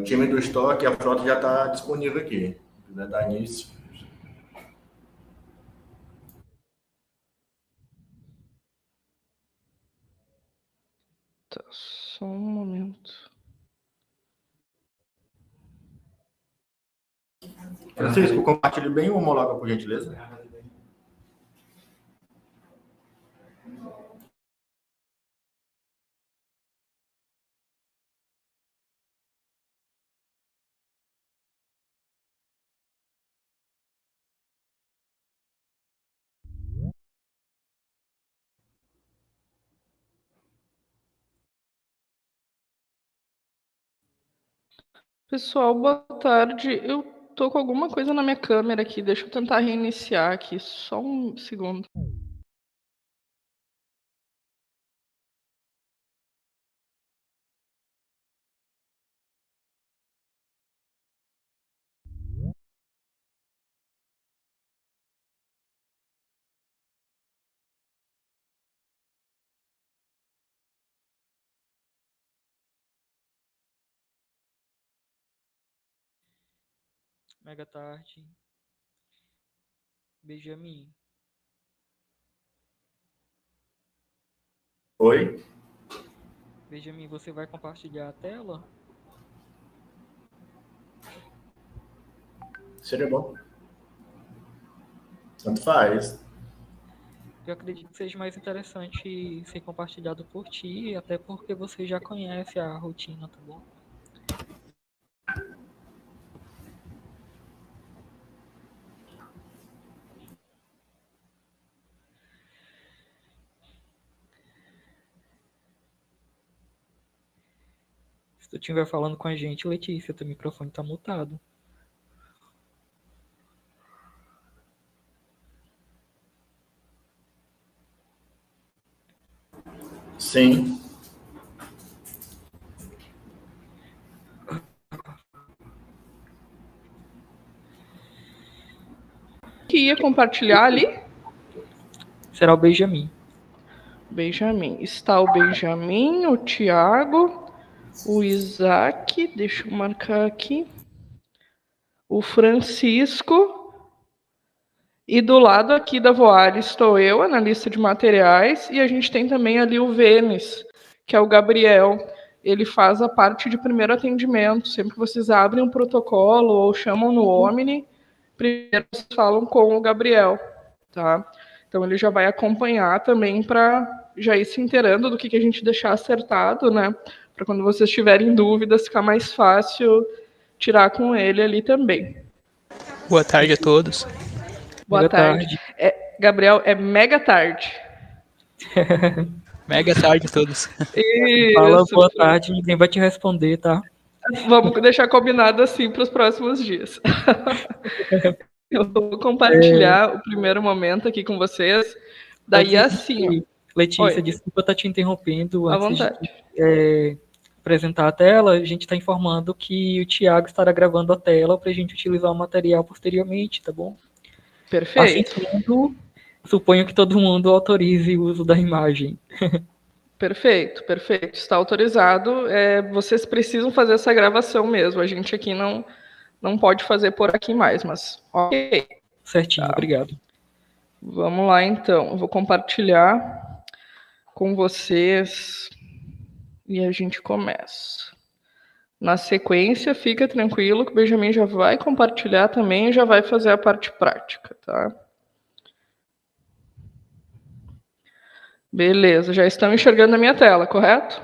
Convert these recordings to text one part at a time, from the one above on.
time do estoque, a frota já está disponível aqui. Se quiser dar início. Tá, só um momento. Francisco, compartilhe bem o homologa, por gentileza. Pessoal, boa tarde. Eu tô com alguma coisa na minha câmera aqui. Deixa eu tentar reiniciar aqui. Só um segundo. Mega tarde. Benjamin. Oi? Benjamin, você vai compartilhar a tela? Seria bom. Tanto faz. Eu acredito que seja mais interessante ser compartilhado por ti, até porque você já conhece a rotina, tá bom? Se tu estiver falando com a gente, Letícia, teu microfone tá mutado. Sim. Que ia compartilhar ali? Será o Benjamin. Benjamin. Está o Benjamin, o Thiago, o Isaac, deixa eu marcar aqui, o Francisco, e do lado aqui da Voale estou eu, analista de materiais, e a gente tem também ali o Vênis, que é o Gabriel. Ele faz a parte de primeiro atendimento. Sempre que vocês abrem um protocolo ou chamam no Omni, primeiro vocês falam com o Gabriel, tá? Então ele já vai acompanhar também para já ir se inteirando do que a gente deixar acertado, né? Para quando vocês tiverem dúvidas, ficar mais fácil tirar com ele ali também. Boa tarde a todos. Boa tarde. Gabriel, é mega tarde. Mega tarde a todos. Isso. Fala boa tarde, ninguém vai te responder, tá? Vamos deixar combinado assim para os próximos dias. Eu vou compartilhar o primeiro momento aqui com vocês. Daí assim, Letícia, Oi. Desculpa estar te interrompendo. À Antes vontade. de apresentar a tela, a gente está informando que o Thiago estará gravando a tela para a gente utilizar o material posteriormente, tá bom? Perfeito. Assim sendo, suponho que todo mundo autorize o uso da imagem. Perfeito. Está autorizado. Vocês precisam fazer essa gravação mesmo. A gente aqui não pode fazer por aqui mais, mas ok. Certinho, Tá. Obrigado. Vamos lá, então. Eu vou compartilhar com vocês e a gente começa. Na sequência, fica tranquilo que o Benjamin já vai compartilhar também e já vai fazer a parte prática, tá? Beleza, já estão enxergando a minha tela, correto?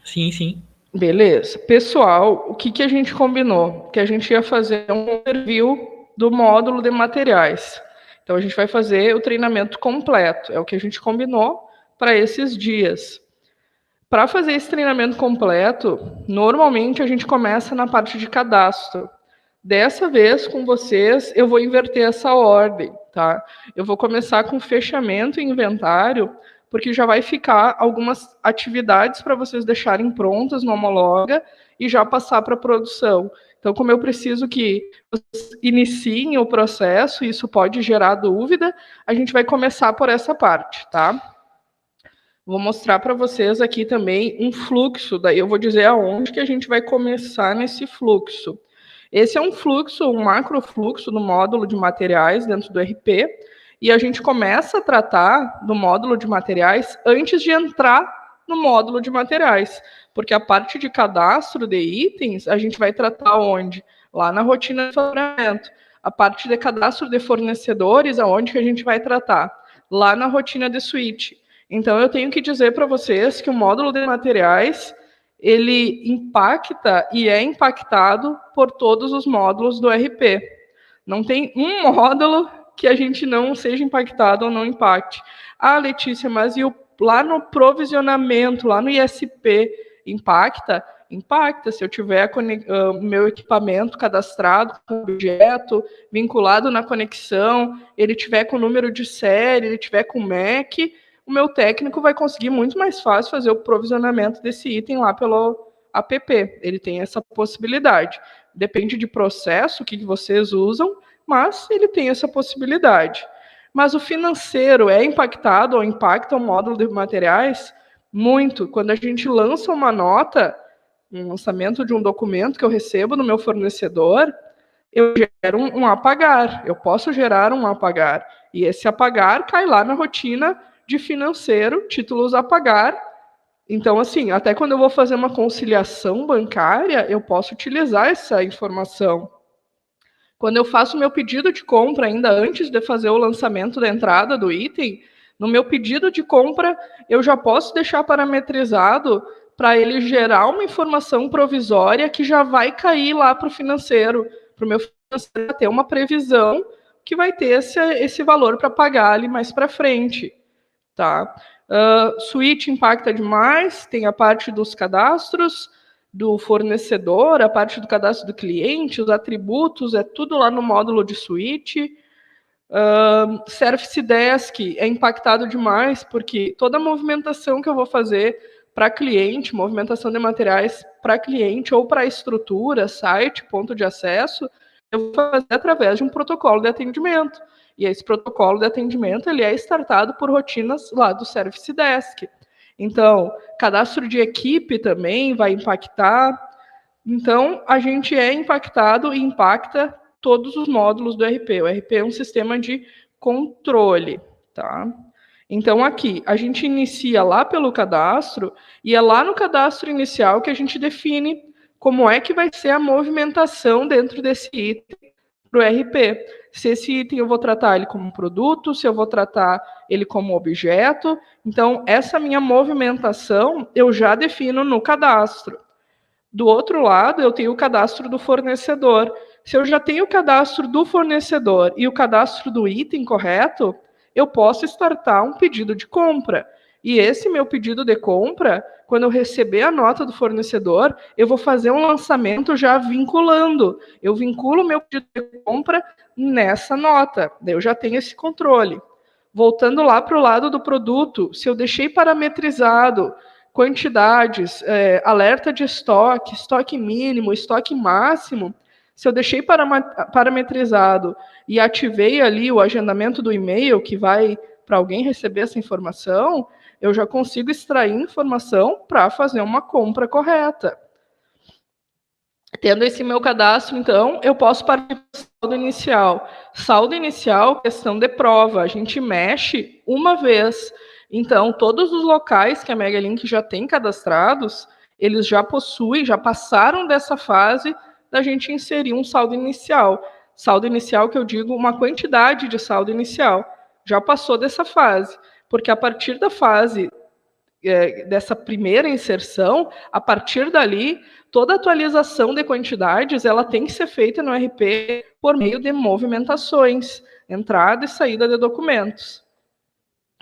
Sim, sim. Beleza. Pessoal, o que a gente combinou? Que a gente ia fazer um overview do módulo de materiais. Então, a gente vai fazer o treinamento completo. É o que a gente combinou para esses dias. Para fazer esse treinamento completo, normalmente a gente começa na parte de cadastro. Dessa vez, com vocês, eu vou inverter essa ordem, tá? Eu vou começar com fechamento e inventário, porque já vai ficar algumas atividades para vocês deixarem prontas no Homologa e já passar para a produção. Então, como eu preciso que vocês iniciem o processo, e isso pode gerar dúvida, a gente vai começar por essa parte, tá? Vou mostrar para vocês aqui também um fluxo, daí eu vou dizer aonde que a gente vai começar nesse fluxo. Esse é um fluxo, um macrofluxo do módulo de materiais dentro do RP, e a gente começa a tratar do módulo de materiais antes de entrar no módulo de materiais, porque a parte de cadastro de itens a gente vai tratar onde? Lá na rotina de faturamento. A parte de cadastro de fornecedores, aonde que a gente vai tratar? Lá na rotina de suíte. Então, eu tenho que dizer para vocês que o módulo de materiais, ele impacta e é impactado por todos os módulos do RP. Não tem um módulo que a gente não seja impactado ou não impacte. Ah, Letícia, mas lá no provisionamento, lá no ISP, impacta? Impacta. Se eu tiver meu equipamento cadastrado com objeto, vinculado na conexão, ele tiver com número de série, ele tiver com MAC, o meu técnico vai conseguir muito mais fácil fazer o provisionamento desse item lá pelo app. Ele tem essa possibilidade. Depende de processo que vocês usam, mas ele tem essa possibilidade. Mas o financeiro é impactado ou impacta o módulo de materiais? Muito. Quando a gente lança uma nota, um lançamento de um documento que eu recebo no meu fornecedor, eu gero um a pagar. Eu posso gerar um a pagar. E esse a pagar cai lá na rotina de financeiro, títulos a pagar. Então, assim, até quando eu vou fazer uma conciliação bancária, eu posso utilizar essa informação. Quando eu faço meu pedido de compra, ainda antes de fazer o lançamento da entrada do item, no meu pedido de compra, eu já posso deixar parametrizado para ele gerar uma informação provisória que já vai cair lá para o financeiro, para o meu financeiro ter uma previsão que vai ter esse valor para pagar ali mais para frente. Tá? Suite impacta demais, tem a parte dos cadastros do fornecedor, a parte do cadastro do cliente, os atributos, é tudo lá no módulo de suite. Service Desk é impactado demais, porque toda a movimentação que eu vou fazer para cliente, movimentação de materiais para cliente ou para estrutura, site, ponto de acesso, eu vou fazer através de um protocolo de atendimento. E esse protocolo de atendimento ele é startado por rotinas lá do Service Desk. Então, cadastro de equipe também vai impactar. Então, a gente é impactado e impacta todos os módulos do RP. O RP é um sistema de controle, tá? Então, aqui, a gente inicia lá pelo cadastro, e é lá no cadastro inicial que a gente define como é que vai ser a movimentação dentro desse item para o RP. Se esse item eu vou tratar ele como produto, se eu vou tratar ele como objeto. Então, essa minha movimentação eu já defino no cadastro. Do outro lado, eu tenho o cadastro do fornecedor. Se eu já tenho o cadastro do fornecedor e o cadastro do item correto, eu posso startar um pedido de compra. E esse meu pedido de compra, quando eu receber a nota do fornecedor, eu vou fazer um lançamento já vinculando. Eu vinculo o meu pedido de compra nessa nota. Daí eu já tenho esse controle. Voltando lá para o lado do produto, se eu deixei parametrizado quantidades, alerta de estoque, estoque mínimo, estoque máximo, se eu deixei parametrizado e ativei ali o agendamento do e-mail que vai para alguém receber essa informação, eu já consigo extrair informação para fazer uma compra correta. Tendo esse meu cadastro, então, eu posso partir para o saldo inicial. Saldo inicial, questão de prova. A gente mexe uma vez. Então, todos os locais que a Megalink já tem cadastrados, eles já possuem, já passaram dessa fase da gente inserir um saldo inicial. Saldo inicial que eu digo, uma quantidade de saldo inicial. Já passou dessa fase. Porque a partir da fase dessa primeira inserção, a partir dali, toda atualização de quantidades ela tem que ser feita no RP por meio de movimentações, entrada e saída de documentos.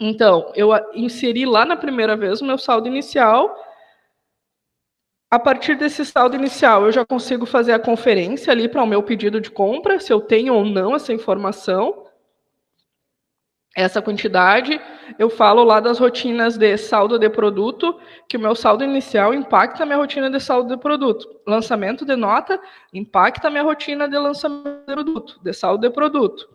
Então, eu inseri lá na primeira vez o meu saldo inicial. A partir desse saldo inicial, eu já consigo fazer a conferência ali para o meu pedido de compra, se eu tenho ou não essa informação. Essa quantidade, eu falo lá das rotinas de saldo de produto, que o meu saldo inicial impacta a minha rotina de saldo de produto. Lançamento de nota impacta a minha rotina de lançamento de produto, de saldo de produto.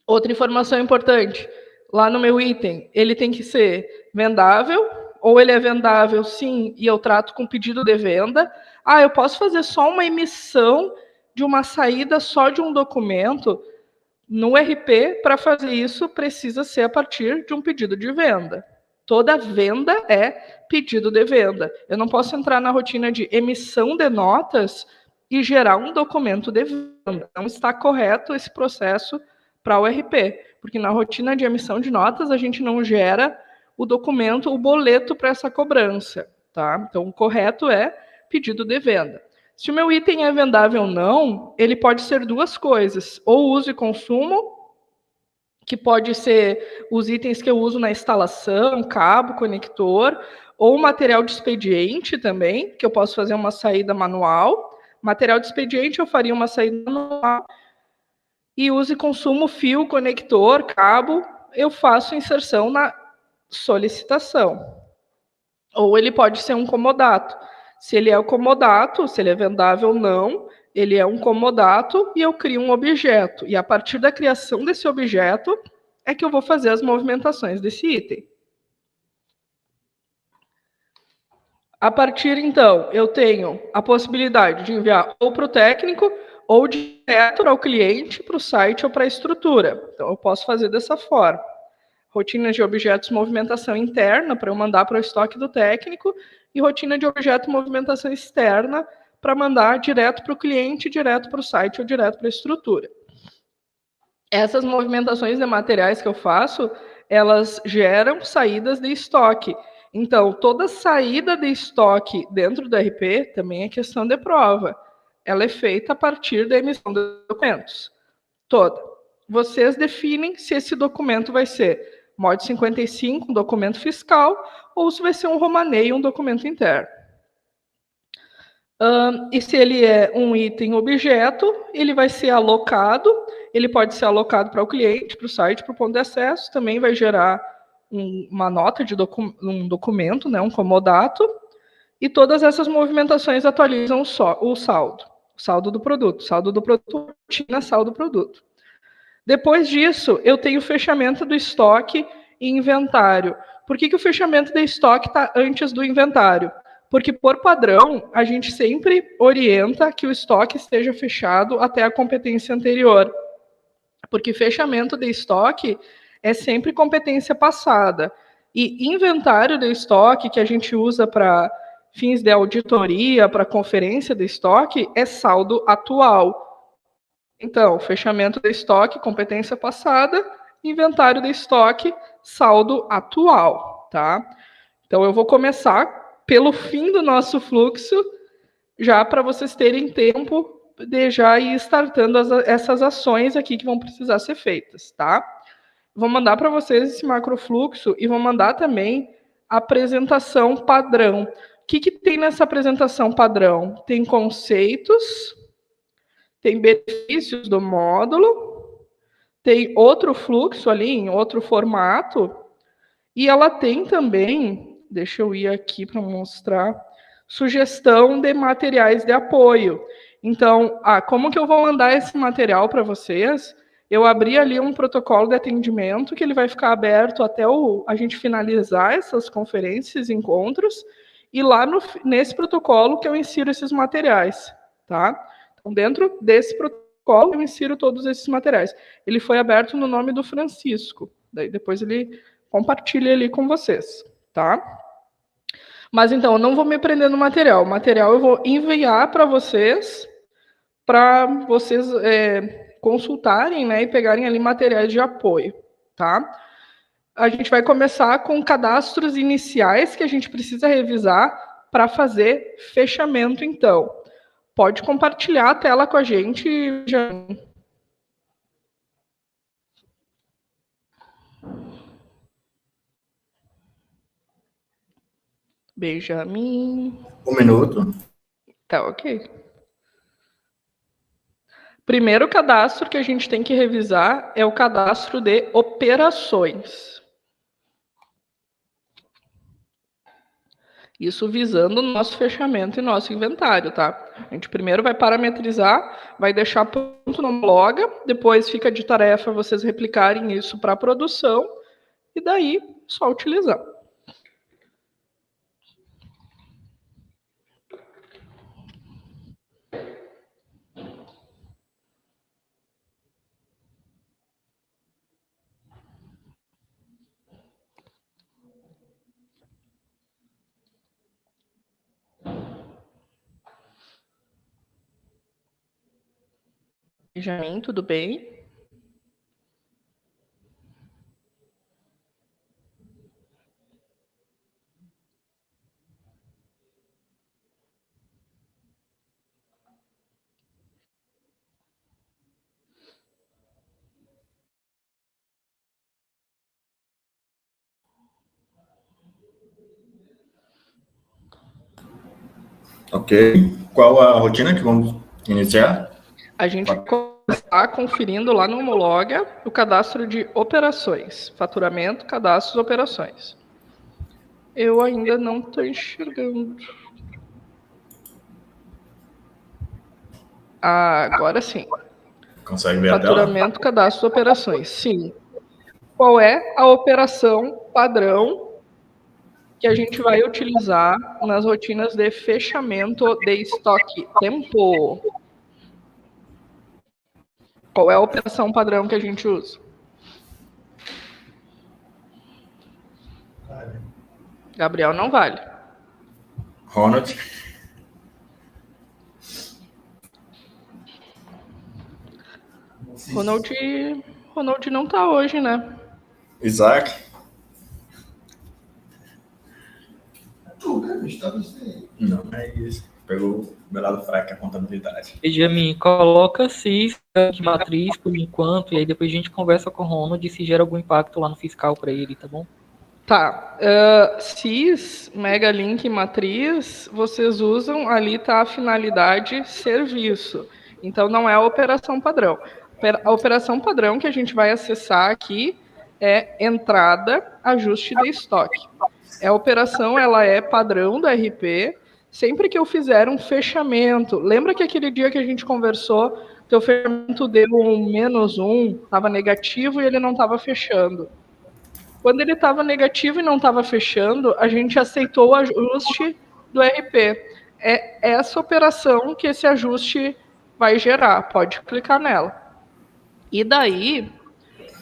Outra informação importante, lá no meu item, ele tem que ser vendável, ou ele é vendável sim, e eu trato com pedido de venda. Ah, eu posso fazer só uma emissão de uma saída só de um documento. No RP, para fazer isso, precisa ser a partir de um pedido de venda. Toda venda é pedido de venda. Eu não posso entrar na rotina de emissão de notas e gerar um documento de venda. Não está correto esse processo para o RP, porque na rotina de emissão de notas a gente não gera o documento, o boleto para essa cobrança, tá? Então, o correto é pedido de venda. Se o meu item é vendável ou não, ele pode ser duas coisas, ou uso e consumo, que pode ser os itens que eu uso na instalação, cabo, conector, ou material de expediente também, que eu posso fazer uma saída manual. Material de expediente eu faria uma saída manual, e uso e consumo, fio, conector, cabo, eu faço inserção na solicitação. Ou ele pode ser um comodato. Se ele é o comodato, se ele é vendável ou não, ele é um comodato e eu crio um objeto. E a partir da criação desse objeto é que eu vou fazer as movimentações desse item. A partir, então, eu tenho a possibilidade de enviar ou para o técnico ou direto ao cliente, para o site ou para a estrutura. Então, eu posso fazer dessa forma. Rotina de objetos movimentação interna, para eu mandar para o estoque do técnico, e rotina de objeto movimentação externa, para mandar direto para o cliente, direto para o site ou direto para a estrutura. Essas movimentações de materiais que eu faço, elas geram saídas de estoque. Então, toda saída de estoque dentro do RP também é questão de prova. Ela é feita a partir da emissão de documentos. Toda. Vocês definem se esse documento vai ser mod 55, um documento fiscal, ou se vai ser um romaneio, um documento interno. E se ele é um item objeto, ele vai ser alocado, ele pode ser alocado para o cliente, para o site, para o ponto de acesso, também vai gerar uma nota de um documento, né, um comodato, e todas essas movimentações atualizam o saldo do produto, rotina, saldo do produto. Depois disso, eu tenho o fechamento do estoque e inventário. Por que o fechamento de estoque está antes do inventário? Porque, por padrão, a gente sempre orienta que o estoque esteja fechado até a competência anterior. Porque fechamento de estoque é sempre competência passada. E inventário de estoque, que a gente usa para fins de auditoria, para conferência de estoque, é saldo atual. Então, fechamento de estoque, competência passada, inventário de estoque, saldo atual, tá? Então, eu vou começar pelo fim do nosso fluxo, já para vocês terem tempo de já ir startando essas ações aqui que vão precisar ser feitas, tá? Vou mandar para vocês esse macrofluxo e vou mandar também a apresentação padrão. O que tem nessa apresentação padrão? Tem conceitos, tem benefícios do módulo, tem outro fluxo ali, em outro formato, e ela tem também, deixa eu ir aqui para mostrar, sugestão de materiais de apoio. Então, como que eu vou mandar esse material para vocês? Eu abri ali um protocolo de atendimento que ele vai ficar aberto até a gente finalizar essas conferências, encontros, e lá nesse protocolo que eu insiro esses materiais, tá? Então, dentro desse protocolo, eu insiro todos esses materiais. Ele foi aberto no nome do Francisco. Daí depois ele compartilha ali com vocês, tá? Mas, então, eu não vou me prender no material. O material eu vou enviar para vocês consultarem, né, e pegarem ali materiais de apoio, tá? A gente vai começar com cadastros iniciais que a gente precisa revisar para fazer fechamento, então. Pode compartilhar a tela com a gente, Jane. Benjamin. Um minuto. Tá, ok. Primeiro cadastro que a gente tem que revisar é o cadastro de operações. Isso visando o nosso fechamento e nosso inventário, tá? A gente primeiro vai parametrizar, vai deixar pronto no Loga, depois fica de tarefa vocês replicarem isso para a produção, e daí só utilizar. Benjamin, tudo bem? Ok. Qual a rotina que vamos iniciar? A gente está conferindo lá no Homologa o cadastro de operações. Faturamento, cadastros, operações. Eu ainda não estou enxergando. Ah, agora sim. Consegue ver a tela? Faturamento, cadastro, operações. Sim. Qual é a operação padrão que a gente vai utilizar nas rotinas de fechamento de estoque? Tempo. Qual é a operação padrão que a gente usa? Gabriel não vale. Ronald. Ronald não tá hoje, né? Isaac. Não, é isso. Pegou o meu lado fraco, a contabilidade. Benjamin, coloca CIS de matriz por enquanto, e aí depois a gente conversa com o Ronald se gera algum impacto lá no fiscal para ele, tá bom? Tá. CIS, Megalink e Matriz, vocês usam, ali tá a finalidade serviço. Então, não é a operação padrão. A operação padrão que a gente vai acessar aqui é entrada, ajuste de estoque. A operação, ela é padrão do RP. Sempre que eu fizer um fechamento, lembra que aquele dia que a gente conversou, teu fechamento deu um -1, estava negativo e ele não estava fechando. Quando ele estava negativo e não estava fechando, a gente aceitou o ajuste do RP. É essa operação que esse ajuste vai gerar. Pode clicar nela. E daí,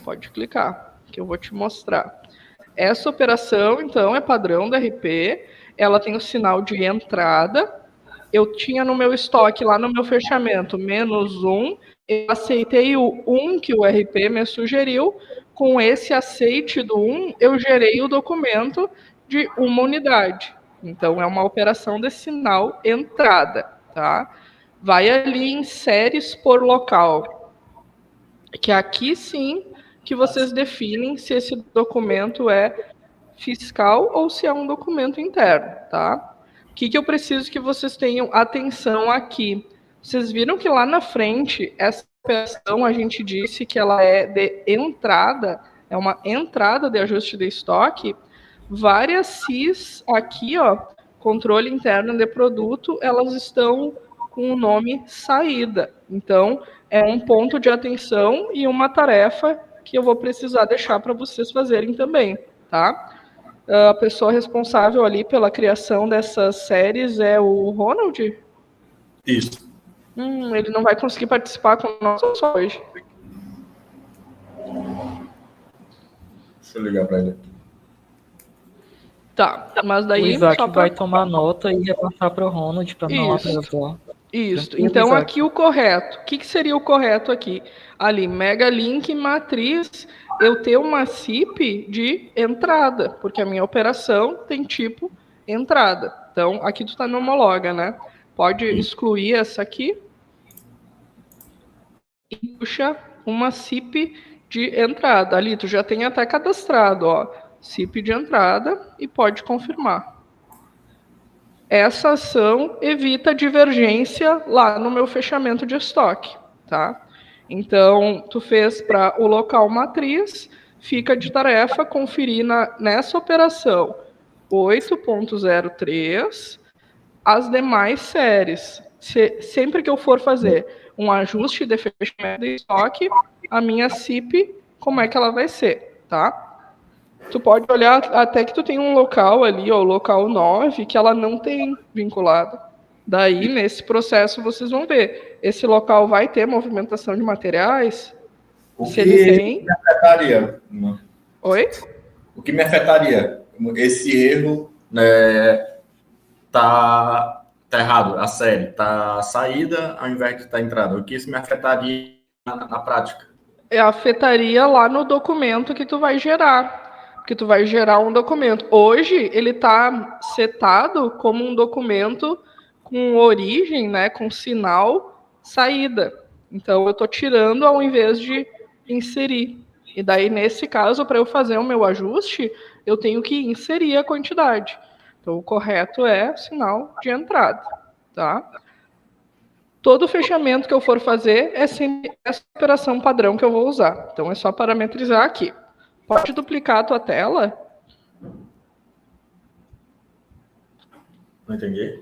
pode clicar, que eu vou te mostrar. Essa operação, então, é padrão do RP. Ela tem o sinal de entrada. Eu tinha no meu estoque, lá no meu fechamento, -1. Eu aceitei o 1 que o RP me sugeriu. Com esse aceite do 1, eu gerei o documento de uma unidade. Então, é uma operação de sinal entrada, tá? Vai ali em séries por local, que aqui sim que vocês definem se esse documento é fiscal ou se é um documento interno, tá? O que eu preciso que vocês tenham atenção aqui? Vocês viram que lá na frente, essa operação a gente disse que ela é de entrada, é uma entrada de ajuste de estoque. Várias CIS aqui, ó, controle interno de produto, elas estão com o nome saída. Então, é um ponto de atenção e uma tarefa que eu vou precisar deixar para vocês fazerem também, tá? A pessoa responsável ali pela criação dessas séries é o Ronald? Isso. Ele não vai conseguir participar conosco hoje. Deixa eu ligar para ele. Tá, mas daí... O Isaac vai tomar nota e repassar para o Ronald para não atrasar. Isso. Então, aqui o correto. O que seria o correto aqui? Ali, Megalink Matriz, eu ter uma CIP de entrada, porque a minha operação tem tipo entrada. Então, aqui tu tá no Homologa, né? Pode excluir essa aqui e puxa uma CIP de entrada. Ali, tu já tem até cadastrado, ó, CIP de entrada e pode confirmar. Essa ação evita divergência lá no meu fechamento de estoque, tá? Então, tu fez para o local matriz, fica de tarefa conferir nessa operação 8.03 as demais séries. Sempre que eu for fazer um ajuste de fechamento de estoque, a minha CIP, como é que ela vai ser, tá? Tu pode olhar até que tu tem um local ali, ó, o local 9, que ela não tem vinculado. Daí, nesse processo, vocês vão ver. Esse local vai ter movimentação de materiais? Se ele tem... me afetaria? Oi? O que me afetaria? Esse erro, né, tá errado, a série. Tá saída ao invés de estar entrada. O que isso me afetaria na prática? Afetaria lá no documento que tu vai gerar. Porque tu vai gerar um documento. Hoje, ele está setado como um documento com origem, né, com sinal saída. Então, eu estou tirando ao invés de inserir. E daí, nesse caso, para eu fazer o meu ajuste, eu tenho que inserir a quantidade. Então, o correto é sinal de entrada, tá? Todo fechamento que eu for fazer é sempre essa operação padrão que eu vou usar. Então, é só parametrizar aqui. Pode duplicar a tua tela. Não entendi.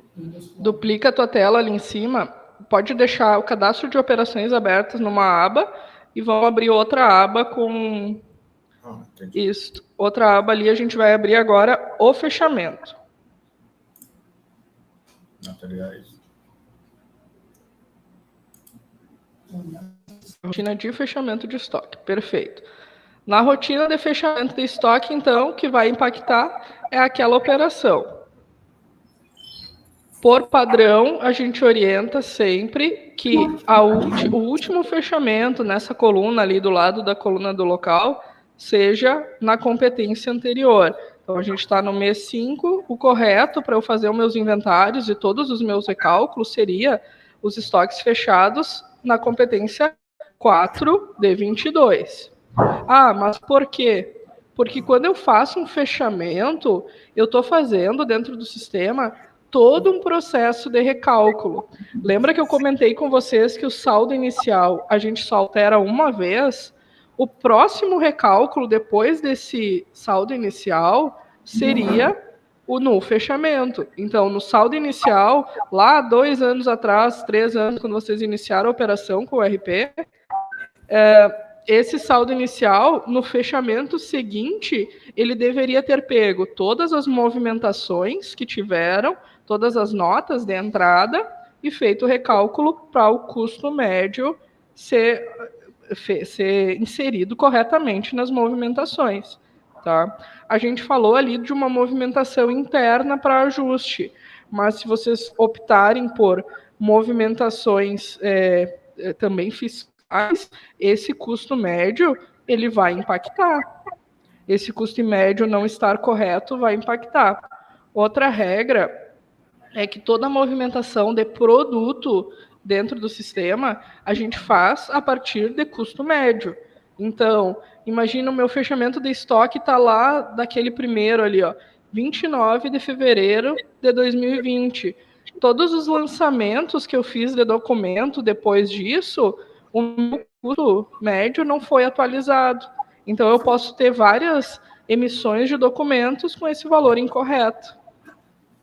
Duplica a tua tela ali em cima. Pode deixar o cadastro de operações abertas numa aba e vão abrir outra aba com... Isso. Outra aba ali a gente vai abrir agora o fechamento. Materiais. Rotina de fechamento de estoque. Perfeito. Na rotina de fechamento de estoque, então, o que vai impactar é aquela operação. Por padrão, a gente orienta sempre que o último fechamento nessa coluna ali do lado da coluna do local seja na competência anterior. Então, a gente está no mês 5, o correto para eu fazer os meus inventários e todos os meus recálculos seria os estoques fechados na competência 4 de 22. Ah, mas por quê? Porque quando eu faço um fechamento, eu estou fazendo dentro do sistema todo um processo de recálculo. Lembra que eu comentei com vocês que o saldo inicial a gente só altera uma vez? O próximo recálculo depois desse saldo inicial seria o no fechamento. Então, no saldo inicial, lá 2 anos atrás, 3 anos, quando vocês iniciaram a operação com o RP, esse saldo inicial, no fechamento seguinte, ele deveria ter pego todas as movimentações que tiveram, todas as notas de entrada e feito o recálculo para o custo médio ser inserido corretamente nas movimentações. Tá? A gente falou ali de uma movimentação interna para ajuste, mas se vocês optarem por movimentações também fiscais, esse custo médio ele vai impactar. Esse custo médio não estar correto vai impactar. Outra regra é que toda movimentação de produto dentro do sistema a gente faz a partir de custo médio. Então, imagina o meu fechamento de estoque está lá daquele primeiro ali, ó, 29 de fevereiro de 2020. Todos os lançamentos que eu fiz de documento depois disso, o meu custo médio não foi atualizado. Então, eu posso ter várias emissões de documentos com esse valor incorreto.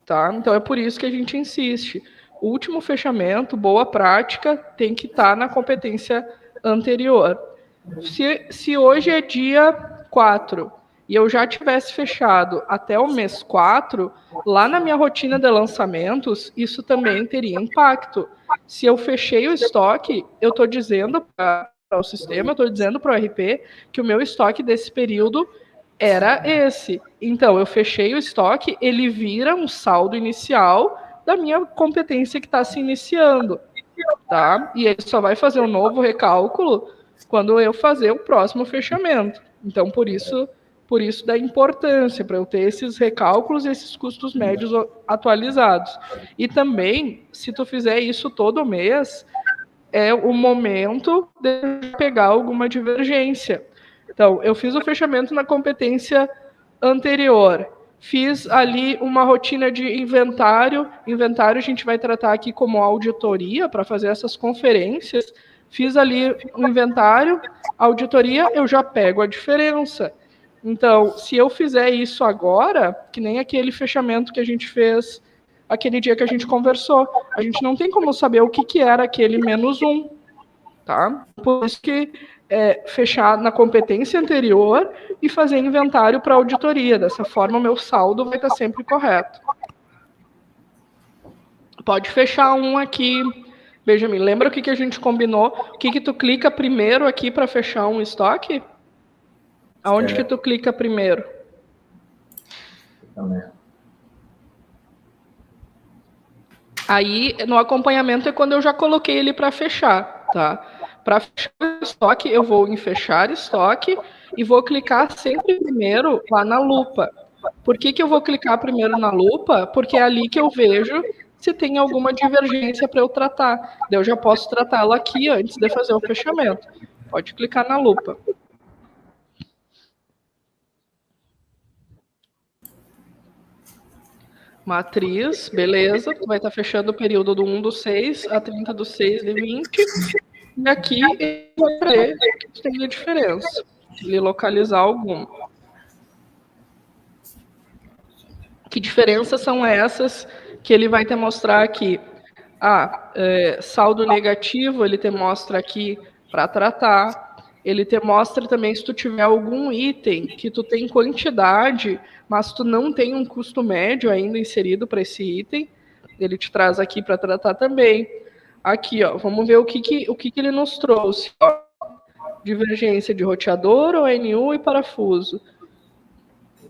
Tá? Então, é por isso que a gente insiste. O último fechamento, boa prática, tem que estar na competência anterior. Se hoje é dia 4 e eu já tivesse fechado até o mês 4, lá na minha rotina de lançamentos, isso também teria impacto. Se eu fechei o estoque, eu estou dizendo para o sistema, eu estou dizendo para o RP que o meu estoque desse período era esse. Então, eu fechei o estoque, ele vira um saldo inicial da minha competência que está se iniciando. Tá? E ele só vai fazer um novo recálculo quando eu fazer o próximo fechamento. Então, por isso da importância, para eu ter esses recálculos e esses custos médios atualizados. E também, se tu fizer isso todo mês, é o momento de pegar alguma divergência. Então, eu fiz o fechamento na competência anterior, fiz ali uma rotina de inventário. Inventário a gente vai tratar aqui como auditoria, para fazer essas conferências. Fiz ali um inventário, auditoria, eu já pego a diferença. Então, se eu fizer isso agora, que nem aquele fechamento que a gente fez aquele dia que a gente conversou, a gente não tem como saber o que era aquele -1, tá? Por isso que fechar na competência anterior e fazer inventário para auditoria. Dessa forma, o meu saldo vai estar sempre correto. Pode fechar um aqui, Benjamin. Lembra o que a gente combinou? O que tu clica primeiro aqui para fechar um estoque? Aonde que tu clica primeiro? Aí, no acompanhamento é quando eu já coloquei ele para fechar, tá? Para fechar o estoque, eu vou em fechar estoque e vou clicar sempre primeiro lá na lupa. Por que eu vou clicar primeiro na lupa? Porque é ali que eu vejo se tem alguma divergência para eu tratar. Eu já posso tratá-la aqui antes de fazer o fechamento. Pode clicar na lupa. Matriz, beleza. Tu vai estar fechando o período do 1/6 a 30/6/20. E aqui ele vai ver que tem a diferença. Ele localizar alguma. Que diferenças são essas que ele vai te mostrar aqui? Saldo negativo, ele te mostra aqui para tratar. Ele te mostra também se tu tiver algum item que tu tem quantidade, mas tu não tem um custo médio ainda inserido para esse item. Ele te traz aqui para tratar também. Aqui, ó, vamos ver o que ele nos trouxe. Ó. Divergência de roteador, ONU e parafuso.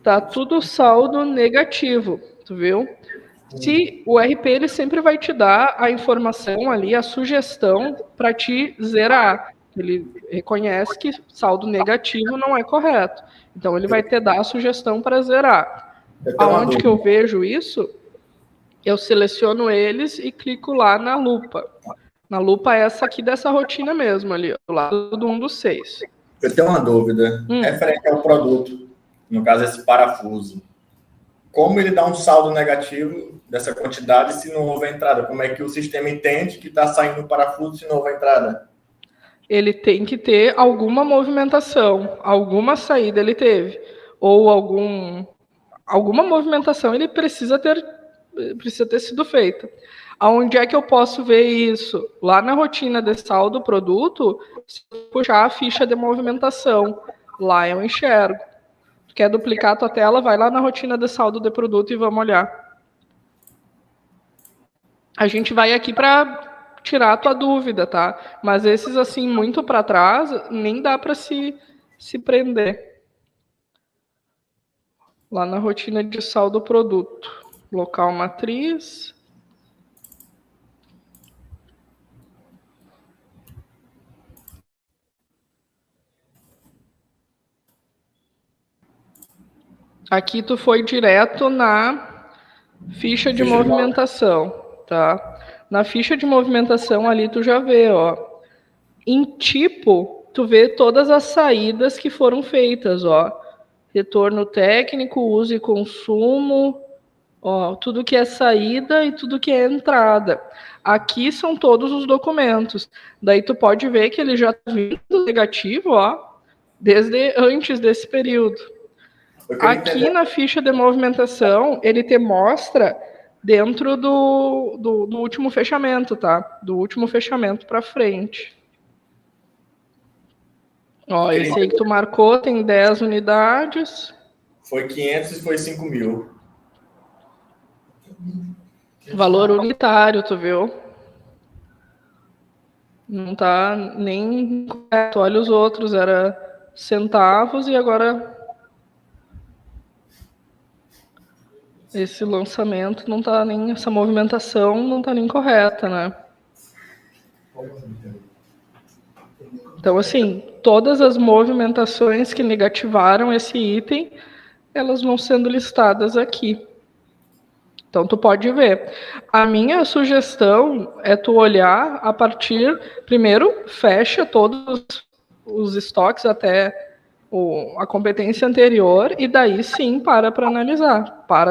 Tá tudo saldo negativo, tu viu? Se o RP ele sempre vai te dar a informação ali, a sugestão para te zerar. Ele reconhece que saldo negativo não é correto. Então ele vai te dar a sugestão para zerar. Aonde que eu vejo isso? Eu seleciono eles e clico lá na lupa. Na lupa é essa aqui dessa rotina mesmo, ali, do lado do 1/6. Eu tenho uma dúvida referente ao produto, no caso esse parafuso. Como ele dá um saldo negativo dessa quantidade se não houver entrada? Como é que o sistema entende que está saindo um parafuso se não houver entrada? Ele tem que ter alguma movimentação, alguma saída ele teve, ou alguma movimentação ele precisa ter sido feita. Aonde é que eu posso ver isso? Lá na rotina de saldo produto, se eu puxar a ficha de movimentação, lá eu enxergo. Quer duplicar a tua tela? Vai lá na rotina de saldo de produto e vamos olhar. A gente vai aqui para tirar a tua dúvida, tá? Mas esses, assim, muito para trás, nem dá para se prender. Lá na rotina de saldo produto. Local matriz. Aqui tu foi direto na ficha de movimentação, tá? Na ficha de movimentação ali tu já vê, ó. Em tipo, tu vê todas as saídas que foram feitas, ó. Retorno técnico, uso e consumo, ó, tudo que é saída e tudo que é entrada. Aqui são todos os documentos. Daí tu pode ver que ele já tá vindo negativo, ó, desde antes desse período. Aqui na ficha de movimentação, ele te mostra dentro do último fechamento, tá? Do último fechamento para frente. Ó, esse aí que tu marcou tem 10 unidades. Foi 500 e foi 5.000. Valor unitário, tu viu? Não tá nem correto. Olha os outros, era centavos e agora... Esse lançamento não tá nem... Essa movimentação não tá nem correta, né? Então, assim, todas as movimentações que negativaram esse item, elas vão sendo listadas aqui. Então, tu pode ver. A minha sugestão é tu olhar a partir... Primeiro, fecha todos os estoques até... a competência anterior, e daí sim para analisar, para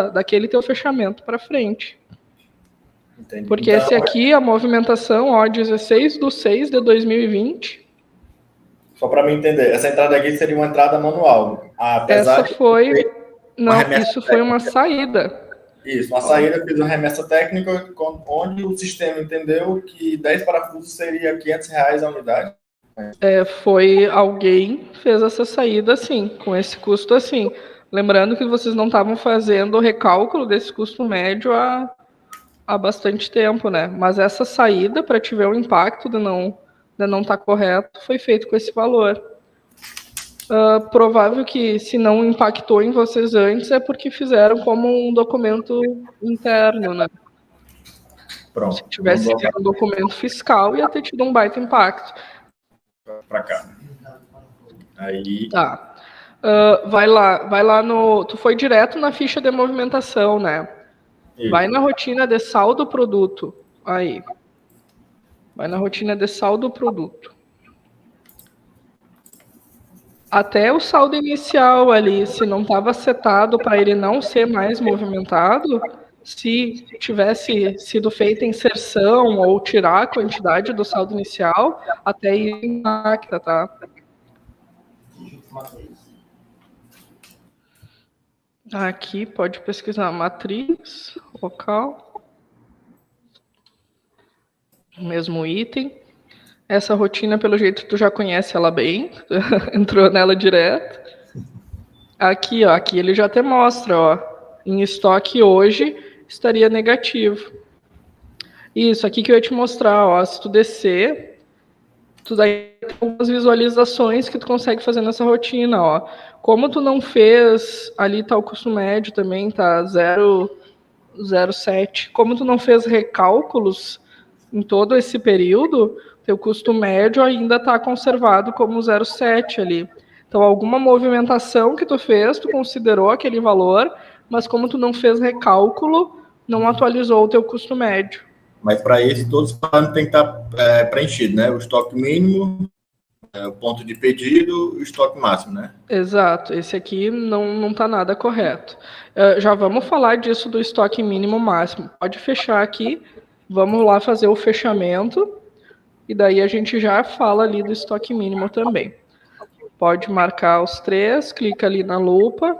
daquele teu fechamento para frente. Entendi. Porque então, esse aqui, a movimentação, ó, 16/6/2020. Só para me entender, essa entrada aqui seria uma entrada manual. Essa foi... Não, isso foi uma saída. Isso, uma saída, fiz uma remessa técnica, onde o sistema entendeu que 10 parafusos seria R$500 a unidade. Foi alguém fez essa saída assim, com esse custo assim. Lembrando que vocês não estavam fazendo o recálculo desse custo médio há bastante tempo, né? Mas essa saída, para te ver o impacto de não estar correto, foi feito com esse valor. Provável que, se não impactou em vocês antes, é porque fizeram como um documento interno, né? Pronto. Se tivesse sido um documento fiscal, ia ter tido um baita impacto. Para cá. Aí. Tá. Vai lá no. Tu foi direto na ficha de movimentação, né? Isso. Vai na rotina de saldo produto. Aí. Vai na rotina de saldo produto. Até o saldo inicial ali, se não estava setado para ele não ser mais movimentado, se tivesse sido feita inserção ou tirar a quantidade do saldo inicial, até aí impacta, tá? Aqui pode pesquisar matriz, local, mesmo item. Essa rotina, pelo jeito, tu já conhece ela bem, entrou nela direto. Aqui, ó, aqui ele já até mostra, ó, em estoque hoje estaria negativo. Isso, aqui que eu ia te mostrar, ó, se tu descer, tu daí tem algumas visualizações que tu consegue fazer nessa rotina, ó. Como tu não fez, ali tá o custo médio também, tá 0,07. Como tu não fez recálculos em todo esse período, teu custo médio ainda está conservado como 0,7 ali. Então, alguma movimentação que tu fez, tu considerou aquele valor, mas como tu não fez recálculo, não atualizou o teu custo médio. Mas para esse, todos os parâmetros têm que estar preenchidos, né? O estoque mínimo, o ponto de pedido, o estoque máximo, né? Exato. Esse aqui não está nada correto. Já vamos falar disso do estoque mínimo máximo. Pode fechar aqui. Vamos lá fazer o fechamento. E daí a gente já fala ali do estoque mínimo também. Pode marcar os 3, clica ali na lupa.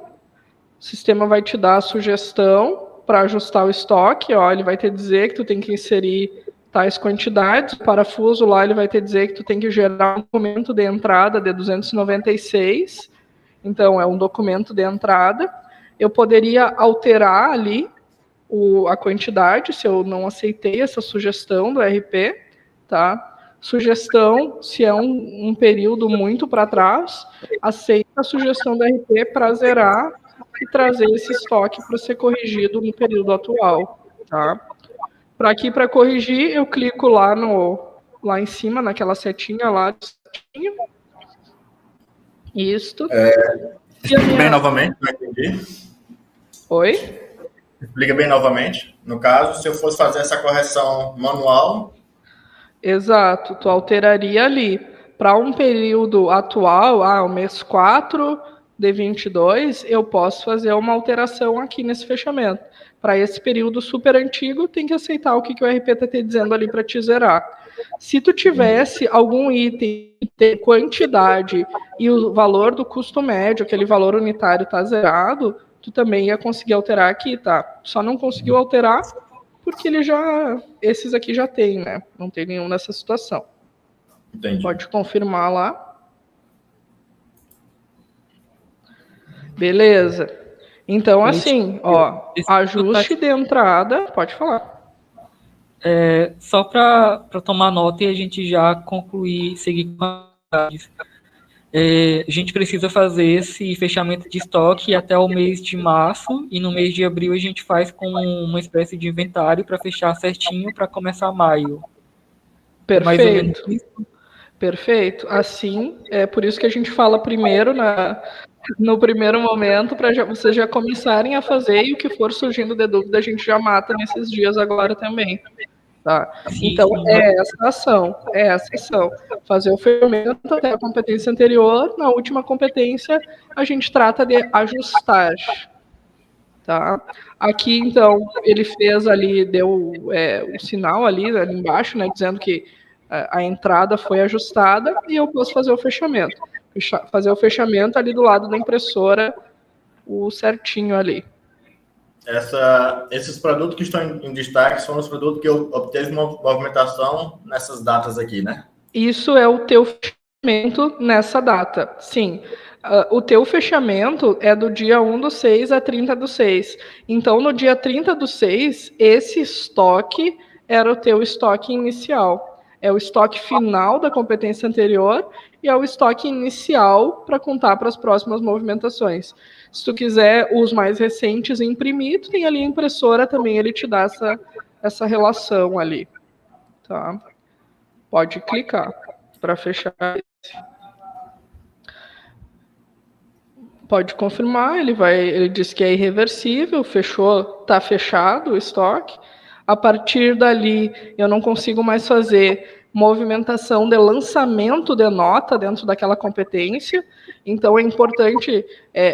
O sistema vai te dar a sugestão para ajustar o estoque. Ó, ele vai te dizer que tu tem que inserir tais quantidades. O parafuso lá, ele vai te dizer que tu tem que gerar um documento de entrada de 296. Então, é um documento de entrada. Eu poderia alterar ali a quantidade, se eu não aceitei essa sugestão do RP, tá? Sugestão, se é um período muito para trás, aceita a sugestão do RP para zerar e trazer esse estoque para ser corrigido no período atual, tá? Para corrigir, eu clico lá em cima, naquela setinha lá. Isto. Explica bem novamente, não entendi. Oi? Explica bem novamente. No caso, se eu fosse fazer essa correção manual... Exato, tu alteraria ali. Para um período atual, o mês 4 de 22, eu posso fazer uma alteração aqui nesse fechamento. Para esse período super antigo, tem que aceitar o que o RP está te dizendo ali para te zerar. Se tu tivesse algum item de quantidade e o valor do custo médio, aquele valor unitário está zerado, tu também ia conseguir alterar aqui, tá? Só não conseguiu alterar porque esses aqui já tem, né? Não tem nenhum nessa situação. Entendi. Pode confirmar lá. Beleza. Então, assim, ó, ajuste de entrada, pode falar. Só para tomar nota e a gente já concluir, seguir com a a gente precisa fazer esse fechamento de estoque até o mês de março, e no mês de abril a gente faz com uma espécie de inventário para fechar certinho para começar maio. Perfeito. Mais ou menos isso. Perfeito. Assim, é por isso que a gente fala primeiro no primeiro momento, para vocês já começarem a fazer, e o que for surgindo de dúvida a gente já mata nesses dias agora também. Tá? Então, é essa ação. Fazer o fechamento até a competência anterior. Na última competência, a gente trata de ajustar. Tá? Aqui, então, ele fez ali, deu o sinal ali embaixo, né, dizendo que a entrada foi ajustada, e eu posso fazer o fechamento. Fazer o fechamento ali do lado da impressora, o certinho ali. Esses produtos que estão em destaque são os produtos que eu obteve uma movimentação nessas datas aqui, né? Isso é o teu nessa data. Sim, o teu fechamento é do dia 1/6 a 30/6. Então, no dia 30/6, esse estoque era o teu estoque inicial. É o estoque final da competência anterior e é o estoque inicial para contar para as próximas movimentações. Se tu quiser os mais recentes imprimir, tu tem ali a impressora também, ele te dá essa relação ali. Tá? Pode clicar para fechar. Pode confirmar, ele diz que é irreversível, fechou, está fechado o estoque. A partir dali, eu não consigo mais fazer movimentação de lançamento de nota dentro daquela competência. Então, é importante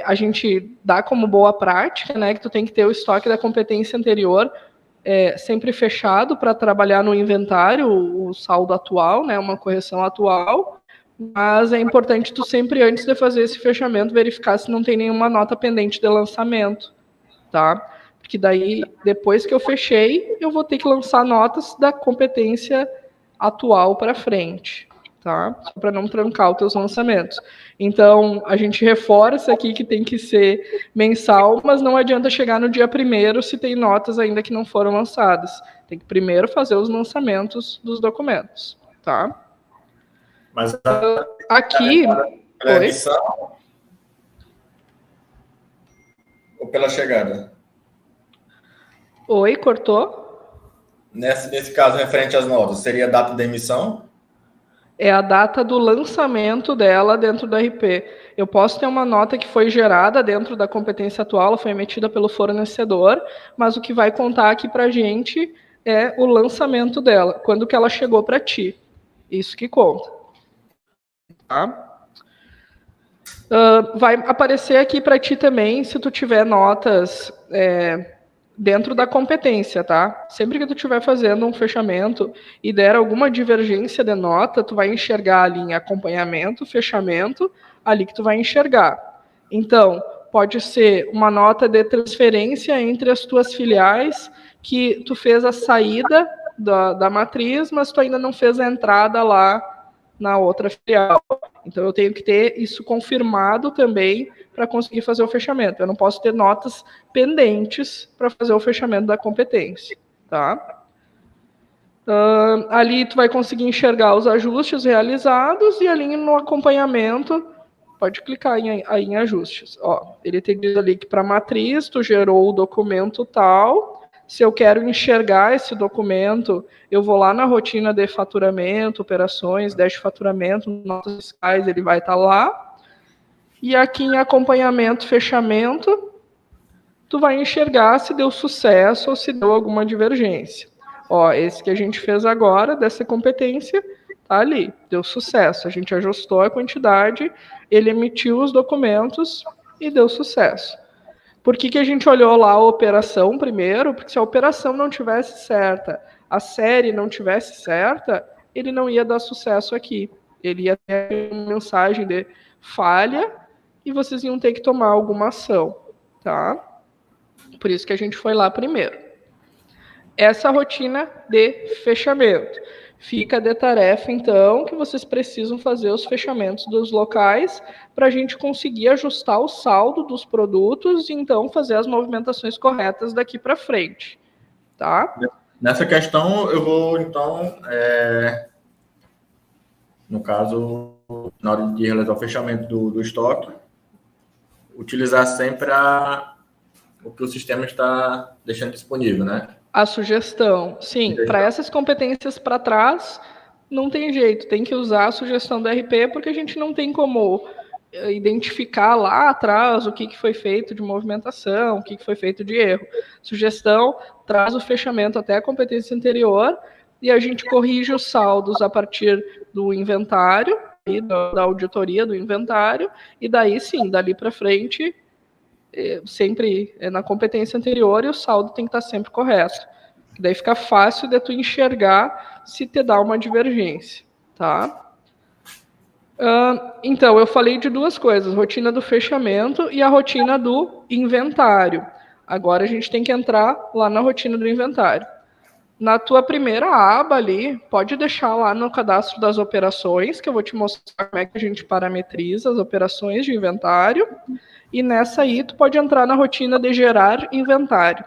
a gente dar como boa prática, né, que tu tem que ter o estoque da competência anterior sempre fechado para trabalhar no inventário o saldo atual, né, uma correção atual. Mas é importante tu sempre, antes de fazer esse fechamento, verificar se não tem nenhuma nota pendente de lançamento, tá? Porque daí, depois que eu fechei, eu vou ter que lançar notas da competência atual para frente, tá? Só para não trancar os teus lançamentos. Então, a gente reforça aqui que tem que ser mensal, mas não adianta chegar no dia 1º se tem notas ainda que não foram lançadas. Tem que primeiro fazer os lançamentos dos documentos, tá? Mas aqui, pela emissão ou pela chegada? Oi, cortou? Nesse caso, referente às notas, seria a data da emissão? É a data do lançamento dela dentro do RP. Eu posso ter uma nota que foi gerada dentro da competência atual, ela foi emitida pelo fornecedor, mas o que vai contar aqui para a gente é o lançamento dela, quando que ela chegou para ti. Isso que conta. Tá? Vai aparecer aqui para ti também, se tu tiver notas dentro da competência, tá? Sempre que tu estiver fazendo um fechamento e der alguma divergência de nota, tu vai enxergar ali em acompanhamento, fechamento, ali que tu vai enxergar. Então, pode ser uma nota de transferência entre as tuas filiais, que tu fez a saída da matriz, mas tu ainda não fez a entrada lá na outra filial. Então, eu tenho que ter isso confirmado também para conseguir fazer o fechamento. Eu não posso ter notas pendentes para fazer o fechamento da competência, tá? Ali tu vai conseguir enxergar os ajustes realizados e ali no acompanhamento, pode clicar aí em ajustes. Ó, ele tem diz ali que para matriz tu gerou o documento tal. Se eu quero enxergar esse documento, eu vou lá na rotina de faturamento, operações, dash de faturamento, notas fiscais, ele vai estar lá. E aqui em acompanhamento, fechamento, tu vai enxergar se deu sucesso ou se deu alguma divergência. Ó, esse que a gente fez agora, dessa competência, tá ali, deu sucesso. A gente ajustou a quantidade, ele emitiu os documentos e deu sucesso. Por que a gente olhou lá a operação primeiro? Porque se a operação não tivesse certa, a série não tivesse certa, ele não ia dar sucesso aqui. Ele ia ter uma mensagem de falha e vocês iam ter que tomar alguma ação, tá? Por isso que a gente foi lá primeiro. Essa rotina de fechamento. Fica de tarefa, então, que vocês precisam fazer os fechamentos dos locais para a gente conseguir ajustar o saldo dos produtos e, então, fazer as movimentações corretas daqui para frente, tá? Nessa questão, eu vou, então, no caso, na hora de realizar o fechamento do estoque, utilizar sempre o que o sistema está deixando disponível, né? A sugestão, sim, para essas competências para trás, não tem jeito, tem que usar a sugestão do RP, porque a gente não tem como identificar lá atrás o que foi feito de movimentação, o que foi feito de erro. Sugestão traz o fechamento até a competência anterior e a gente corrige os saldos a partir do inventário, e da auditoria do inventário, e daí sim, dali para frente, sempre na competência anterior e o saldo tem que estar sempre correto. Daí fica fácil de tu enxergar se te dá uma divergência, tá? Então, eu falei de duas coisas, rotina do fechamento e a rotina do inventário. Agora a gente tem que entrar lá na rotina do inventário. Na tua primeira aba ali, pode deixar lá no cadastro das operações, que eu vou te mostrar como é que a gente parametriza as operações de inventário. E nessa aí, tu pode entrar na rotina de gerar inventário.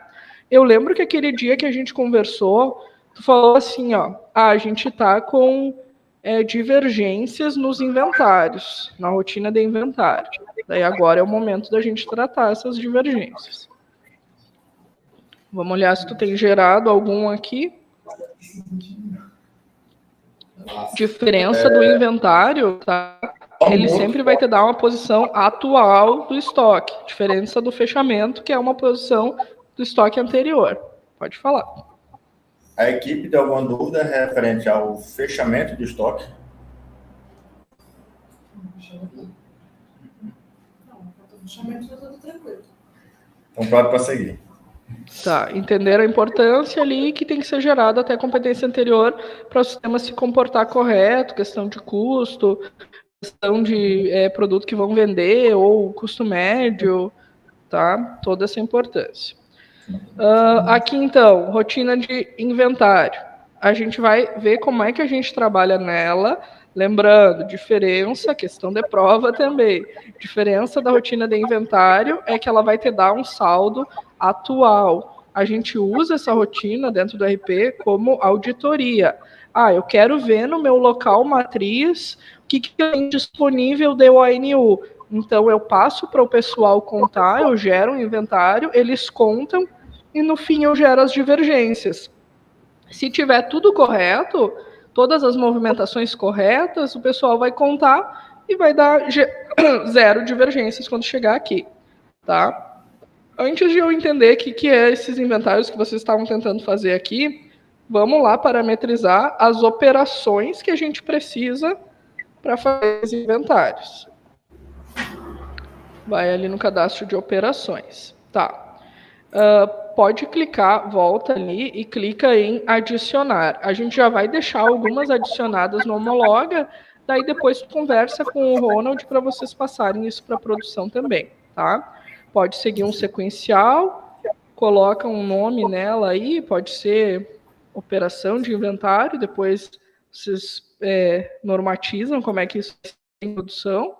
Eu lembro que aquele dia que a gente conversou, tu falou assim, ó, a gente tá com divergências nos inventários, na rotina de inventário. Daí agora é o momento da gente tratar essas divergências. Vamos olhar se tu tem gerado algum aqui. Diferença do inventário, tá? Ele sempre vai te dar uma posição atual do estoque. Diferença do fechamento, que é uma posição do estoque anterior. Pode falar. A equipe tem alguma dúvida referente ao fechamento do estoque? Não, o fechamento está tudo tranquilo. Então, pronto para seguir. Tá, entenderam a importância ali que tem que ser gerada até a competência anterior para o sistema se comportar correto, questão de custo, questão de produto que vão vender ou custo médio, tá? Toda essa importância. Aqui, então, rotina de inventário. A gente vai ver como é que a gente trabalha nela, lembrando, diferença, questão de prova também. Diferença da rotina de inventário é que ela vai te dar um saldo atual. A gente usa essa rotina dentro do RP como auditoria. Eu quero ver no meu local matriz o que tem disponível de ONU. Então, eu passo para o pessoal contar, eu gero um inventário, eles contam, e no fim eu gero as divergências. Se tiver tudo correto, todas as movimentações corretas, o pessoal vai contar e vai dar 0 divergências quando chegar aqui, tá? Antes de eu entender o que é esses inventários que vocês estavam tentando fazer aqui, vamos lá parametrizar as operações que a gente precisa para fazer os inventários. Vai ali no cadastro de operações. Tá. Pode clicar, volta ali e clica em adicionar. A gente já vai deixar algumas adicionadas no Homologa, daí depois conversa com o Ronald para vocês passarem isso para a produção também, tá? Pode seguir um sequencial, coloca um nome nela aí, pode ser operação de inventário, depois vocês normatizam como é que isso é em produção.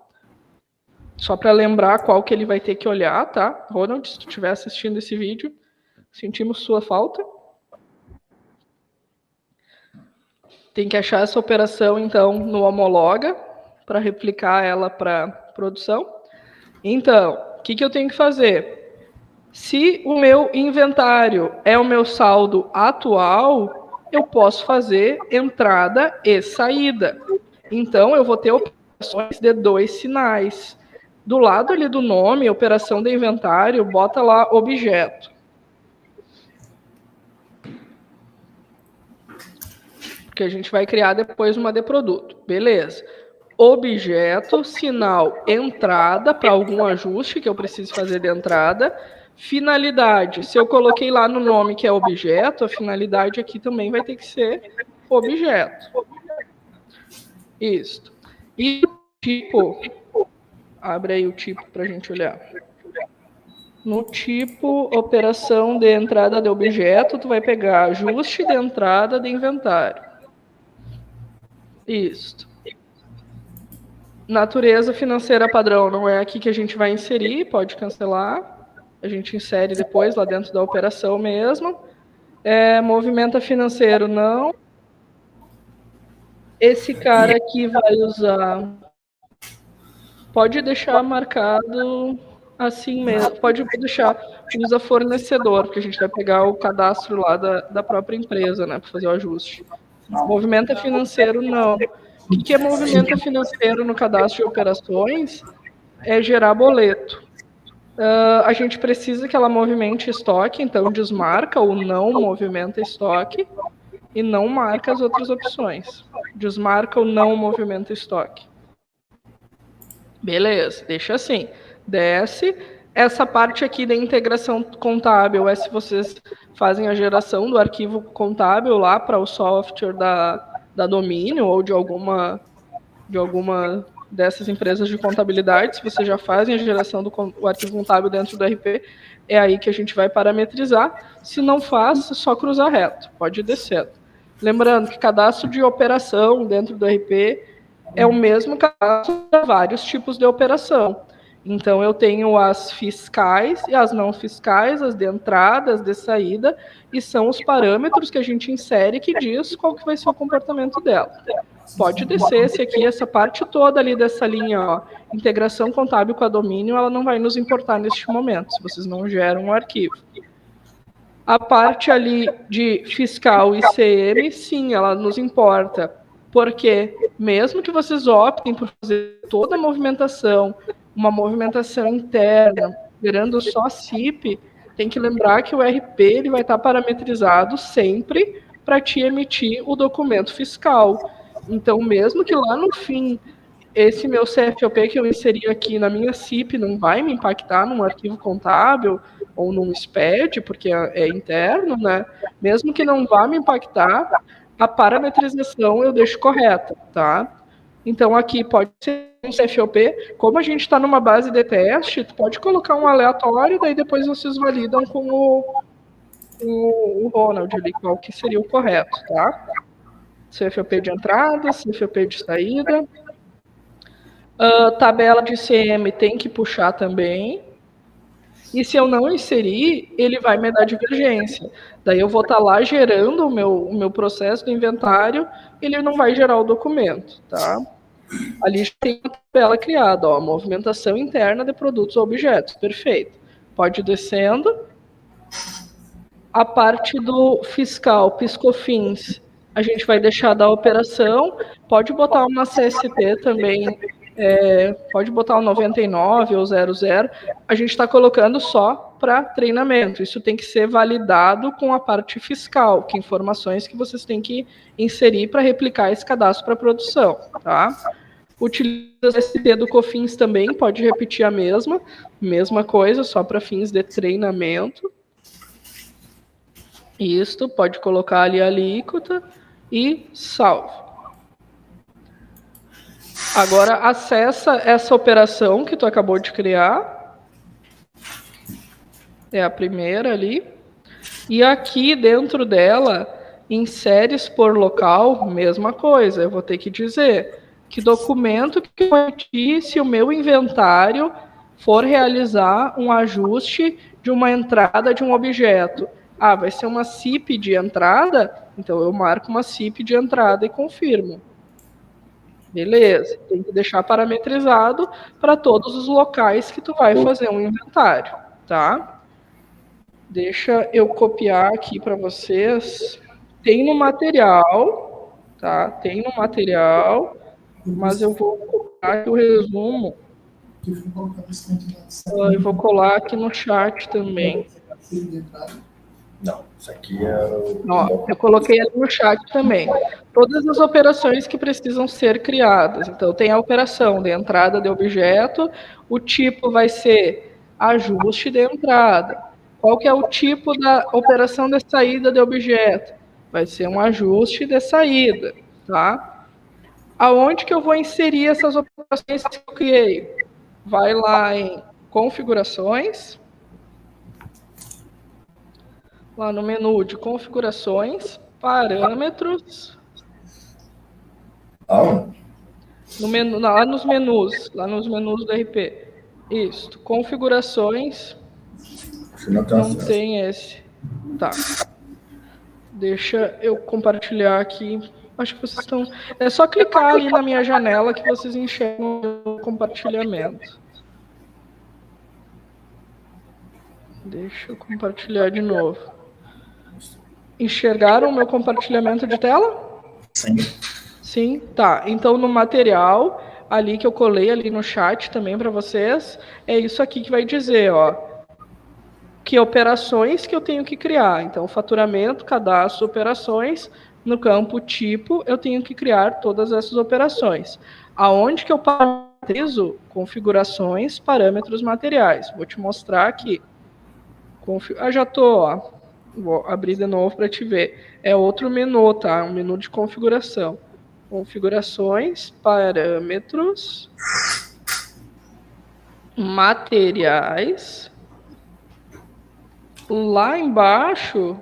Só para lembrar qual que ele vai ter que olhar, tá? Ronald, se tu estiver assistindo esse vídeo, sentimos sua falta. Tem que achar essa operação, então, no Homologa, para replicar ela para produção. Então, o que eu tenho que fazer? Se o meu inventário é o meu saldo atual, eu posso fazer entrada e saída. Então, eu vou ter operações de 2 sinais. Do lado ali do nome, operação de inventário, bota lá objeto. Porque a gente vai criar depois uma de produto. Beleza. Objeto, sinal, entrada, para algum ajuste que eu preciso fazer de entrada. Finalidade. Se eu coloquei lá no nome que é objeto, a finalidade aqui também vai ter que ser objeto. Isso. E o tipo... Abre aí o tipo para a gente olhar. No tipo, operação de entrada de objeto, tu vai pegar ajuste de entrada de inventário. Isso. Natureza financeira padrão, não é aqui que a gente vai inserir, pode cancelar. A gente insere depois lá dentro da operação mesmo. Movimento financeiro, não. Esse cara aqui vai usar... Pode deixar marcado assim mesmo. Pode deixar, usa fornecedor, porque a gente vai pegar o cadastro lá da própria empresa, né, para fazer o ajuste. Movimento financeiro, não. O que é movimento financeiro no cadastro de operações? É gerar boleto. A gente precisa que ela movimente estoque, então desmarca o não movimenta estoque e não marca as outras opções. Desmarca o não movimenta estoque. Beleza, deixa assim. Desce. Essa parte aqui da integração contábil é se vocês fazem a geração do arquivo contábil lá para o software da domínio ou de alguma dessas empresas de contabilidade, se vocês já fazem a geração do arquivo contábil dentro do RP, é aí que a gente vai parametrizar. Se não faz, é só cruzar reto, pode ir descendo. Lembrando que cadastro de operação dentro do RP é o mesmo cadastro para vários tipos de operação. Então, eu tenho as fiscais e as não fiscais, as de entrada, as de saída, e são os parâmetros que a gente insere que diz qual que vai ser o comportamento dela. Pode descer esse aqui, essa parte toda ali dessa linha, ó, integração contábil com a domínio, ela não vai nos importar neste momento, se vocês não geram um arquivo. A parte ali de fiscal e CM, sim, ela nos importa, porque mesmo que vocês optem por fazer toda a movimentação, uma movimentação interna, gerando só CIP, tem que lembrar que o RP ele vai estar parametrizado sempre para te emitir o documento fiscal. Então, mesmo que lá no fim, esse meu CFOP que eu inseri aqui na minha CIP não vai me impactar num arquivo contábil ou num SPED, porque é interno, né? Mesmo que não vá me impactar, a parametrização eu deixo correta, tá? Então, aqui pode ser um CFOP. Como a gente está numa base de teste, tu pode colocar um aleatório, daí depois vocês validam com o Ronald ali, qual que seria o correto, tá? CFOP de entrada, CFOP de saída. Tabela de CM tem que puxar também. E se eu não inserir, ele vai me dar divergência. Daí eu vou estar lá gerando o meu processo do inventário, ele não vai gerar o documento, tá? Ali já tem uma tabela criada, ó, movimentação interna de produtos ou objetos, perfeito. Pode ir descendo. A parte do fiscal, PiscoFins, a gente vai deixar da operação, pode botar uma CSP também, pode botar o 99 ou 00, a gente está colocando só para treinamento, isso tem que ser validado com a parte fiscal, que informações que vocês têm que inserir para replicar esse cadastro para produção, tá? Utiliza a CSP do COFINS também, pode repetir a mesma coisa, só para fins de treinamento. Isto, pode colocar ali a alíquota e salve. Agora, acessa essa operação que tu acabou de criar. É a primeira ali. E aqui dentro dela, inseres por local, mesma coisa. Eu vou ter que dizer que documento que eu emitir se o meu inventário for realizar um ajuste de uma entrada de um objeto. Ah, vai ser uma CIP de entrada? Então eu marco uma CIP de entrada e confirmo. Beleza, tem que deixar parametrizado para todos os locais que tu vai fazer um inventário, tá? Deixa eu copiar aqui para vocês. Tem no material, tá? Tem no material, mas eu vou copiar aqui o resumo. Eu vou colar aqui no chat também. Não, isso aqui é o... Ó, eu coloquei ali no chat também. Todas as operações que precisam ser criadas. Então, tem a operação de entrada de objeto, o tipo vai ser ajuste de entrada. Qual que é o tipo da operação de saída de objeto? Vai ser um ajuste de saída, tá? Aonde que eu vou inserir essas operações que eu criei? Vai lá em configurações. Lá no menu de configurações, parâmetros. No menu, lá nos menus do RP. Isso, configurações. Não tem esse. Tá. Deixa eu compartilhar aqui. Acho que vocês estão... É só clicar ali na minha janela que vocês enxergam o compartilhamento. Deixa eu compartilhar de novo. Enxergaram o meu compartilhamento de tela? Sim. Sim, tá. Então, no material, ali que eu colei ali no chat também para vocês, é isso aqui que vai dizer, ó, que operações que eu tenho que criar. Então, faturamento, cadastro, operações, no campo tipo, eu tenho que criar todas essas operações. Aonde que eu parametrizo? Configurações, parâmetros materiais. Vou te mostrar aqui. Já tô, ó. Vou abrir de novo para te ver. É outro menu, tá? Um menu de configuração. Configurações, parâmetros, materiais. Lá embaixo,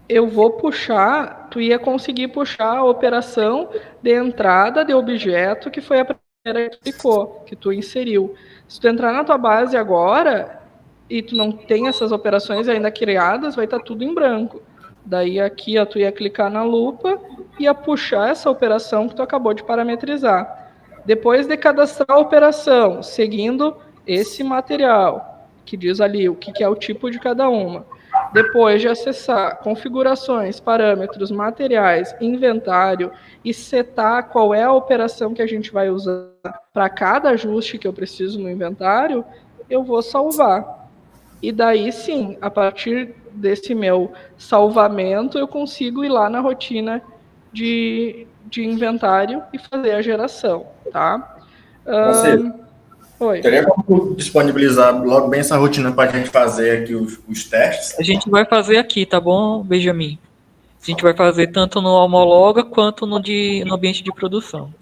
eu vou puxar, tu ia conseguir puxar a operação de entrada de objeto, que foi a primeira que tu clicou, que tu inseriu. Se tu entrar na tua base agora, e tu não tem essas operações ainda criadas, vai estar tudo em branco. Daí aqui, ó, tu ia clicar na lupa, ia puxar essa operação que tu acabou de parametrizar. Depois de cadastrar a operação, seguindo esse material, que diz ali o que é o tipo de cada uma. Depois de acessar configurações, parâmetros, materiais, inventário e setar qual é a operação que a gente vai usar para cada ajuste que eu preciso no inventário, eu vou salvar. E daí sim, a partir desse meu salvamento, eu consigo ir lá na rotina de inventário e fazer a geração, tá? Oi. Teria como disponibilizar logo bem essa rotina para a gente fazer aqui os testes? A gente vai fazer aqui, tá bom, Benjamin? A gente vai fazer tanto no homologa quanto no ambiente de produção.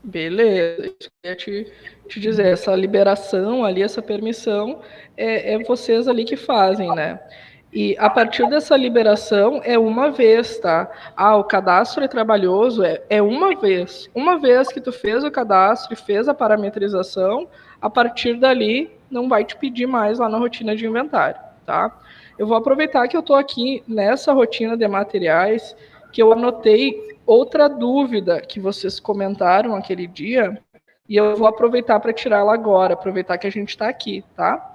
Beleza, isso que eu ia te dizer, essa liberação ali, essa permissão, é vocês ali que fazem, né? E a partir dessa liberação é uma vez, tá? O cadastro é trabalhoso, é uma vez. Uma vez que tu fez o cadastro e fez a parametrização, a partir dali não vai te pedir mais lá na rotina de inventário, tá? Eu vou aproveitar que eu tô aqui nessa rotina de materiais, que eu anotei outra dúvida que vocês comentaram aquele dia, e eu vou aproveitar para tirá-la agora, aproveitar que a gente está aqui, tá?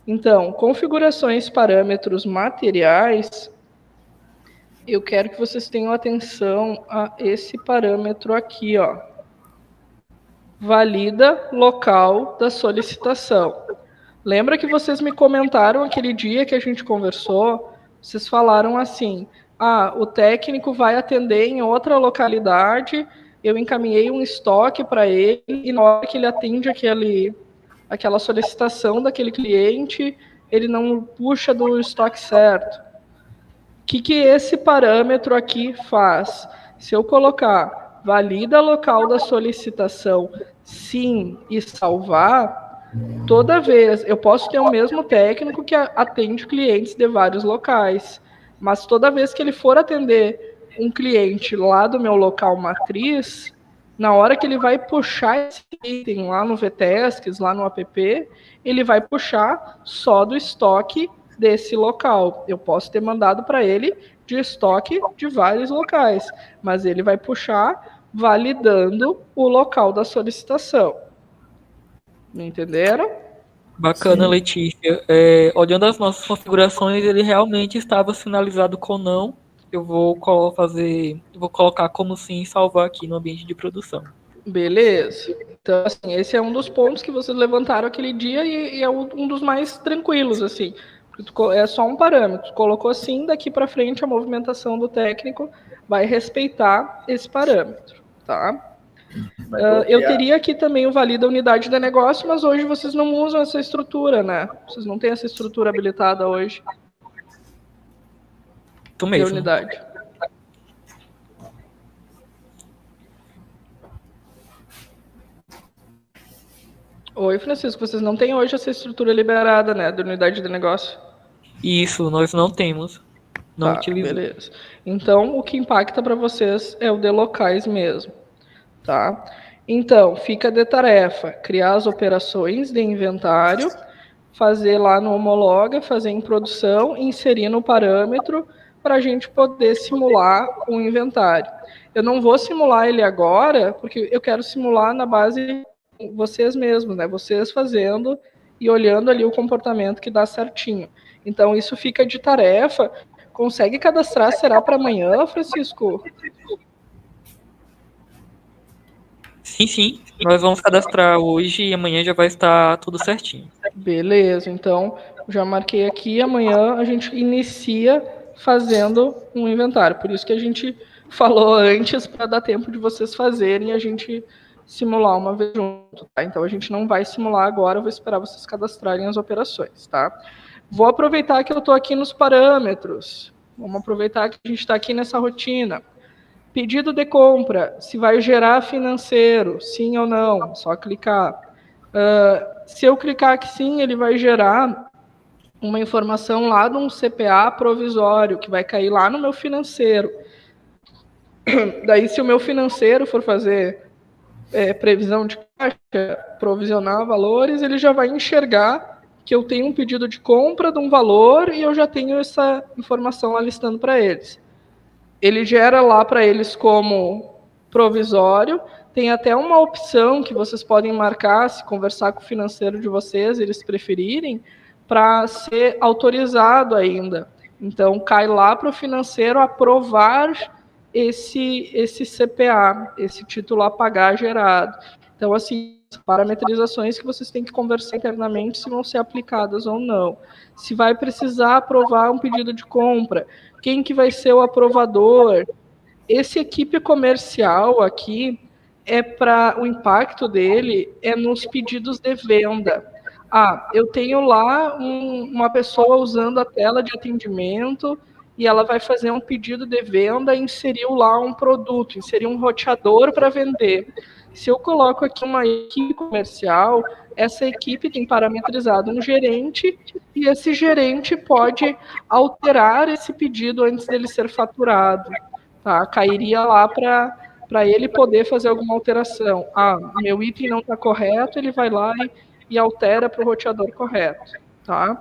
Então, configurações, parâmetros, materiais, eu quero que vocês tenham atenção a esse parâmetro aqui, ó. Valida local da solicitação. Lembra que vocês me comentaram aquele dia que a gente conversou? Vocês falaram assim, o técnico vai atender em outra localidade, eu encaminhei um estoque para ele, e na hora que ele atende aquela solicitação daquele cliente, ele não puxa do estoque certo. O que esse parâmetro aqui faz? Se eu colocar valida local da solicitação, sim, e salvar, toda vez, eu posso ter o mesmo técnico que atende clientes de vários locais, mas toda vez que ele for atender um cliente lá do meu local matriz, na hora que ele vai puxar esse item lá no VTESCs, lá no app, ele vai puxar só do estoque desse local. Eu posso ter mandado para ele de estoque de vários locais, mas ele vai puxar validando o local da solicitação. Me entenderam? Bacana, sim. Letícia. Olhando as nossas configurações, ele realmente estava sinalizado com não. Eu vou colocar como sim e salvar aqui no ambiente de produção. Beleza. Então, assim, esse é um dos pontos que vocês levantaram aquele dia e é um dos mais tranquilos, assim. É só um parâmetro. Colocou assim, daqui para frente a movimentação do técnico vai respeitar esse parâmetro, tá? Eu teria aqui também o valida unidade de negócio, mas hoje vocês não usam essa estrutura, né? Vocês não têm essa estrutura habilitada hoje. Tu mesmo. De unidade. Oi, Francisco, vocês não têm hoje essa estrutura liberada, né? De unidade de negócio. Isso, nós não temos. Não utilizamos. Beleza. Então, o que impacta para vocês é o de locais mesmo. Tá? Então, fica de tarefa criar as operações de inventário, fazer lá no homologa, fazer em produção, inserir no parâmetro para a gente poder simular o inventário. Eu não vou simular ele agora, porque eu quero simular na base vocês mesmos, né? Vocês fazendo e olhando ali o comportamento que dá certinho. Então, isso fica de tarefa. Consegue cadastrar? Será para amanhã, Francisco? Sim. Nós vamos cadastrar hoje e amanhã já vai estar tudo certinho. Beleza, então já marquei aqui. Amanhã a gente inicia fazendo um inventário. Por isso que a gente falou antes, para dar tempo de vocês fazerem e a gente simular uma vez junto, tá? Então a gente não vai simular agora, eu vou esperar vocês cadastrarem as operações, tá? Vou aproveitar que eu estou aqui nos parâmetros. Vamos aproveitar que a gente está aqui nessa rotina. Pedido de compra, se vai gerar financeiro, sim ou não, só clicar. Se eu clicar que sim, ele vai gerar uma informação lá de um CPA provisório, que vai cair lá no meu financeiro. Daí, se o meu financeiro for fazer previsão de caixa, provisionar valores, ele já vai enxergar que eu tenho um pedido de compra de um valor e eu já tenho essa informação lá listando para eles. Ele gera lá para eles como provisório, tem até uma opção que vocês podem marcar, se conversar com o financeiro de vocês, eles preferirem, para ser autorizado ainda. Então, cai lá para o financeiro aprovar esse CPA, esse título a pagar gerado. Então, assim, parametrizações que vocês têm que conversar internamente se vão ser aplicadas ou não. Se vai precisar aprovar um pedido de compra, quem que vai ser o aprovador? Esse equipe comercial aqui, o impacto dele é nos pedidos de venda. Eu tenho lá uma pessoa usando a tela de atendimento e ela vai fazer um pedido de venda e inseriu lá um produto, inseriu um roteador para vender. Se eu coloco aqui uma equipe comercial, essa equipe tem parametrizado um gerente e esse gerente pode alterar esse pedido antes dele ser faturado. Tá? Cairia lá para ele poder fazer alguma alteração. Meu item não está correto, ele vai lá e altera para o roteador correto. Tá?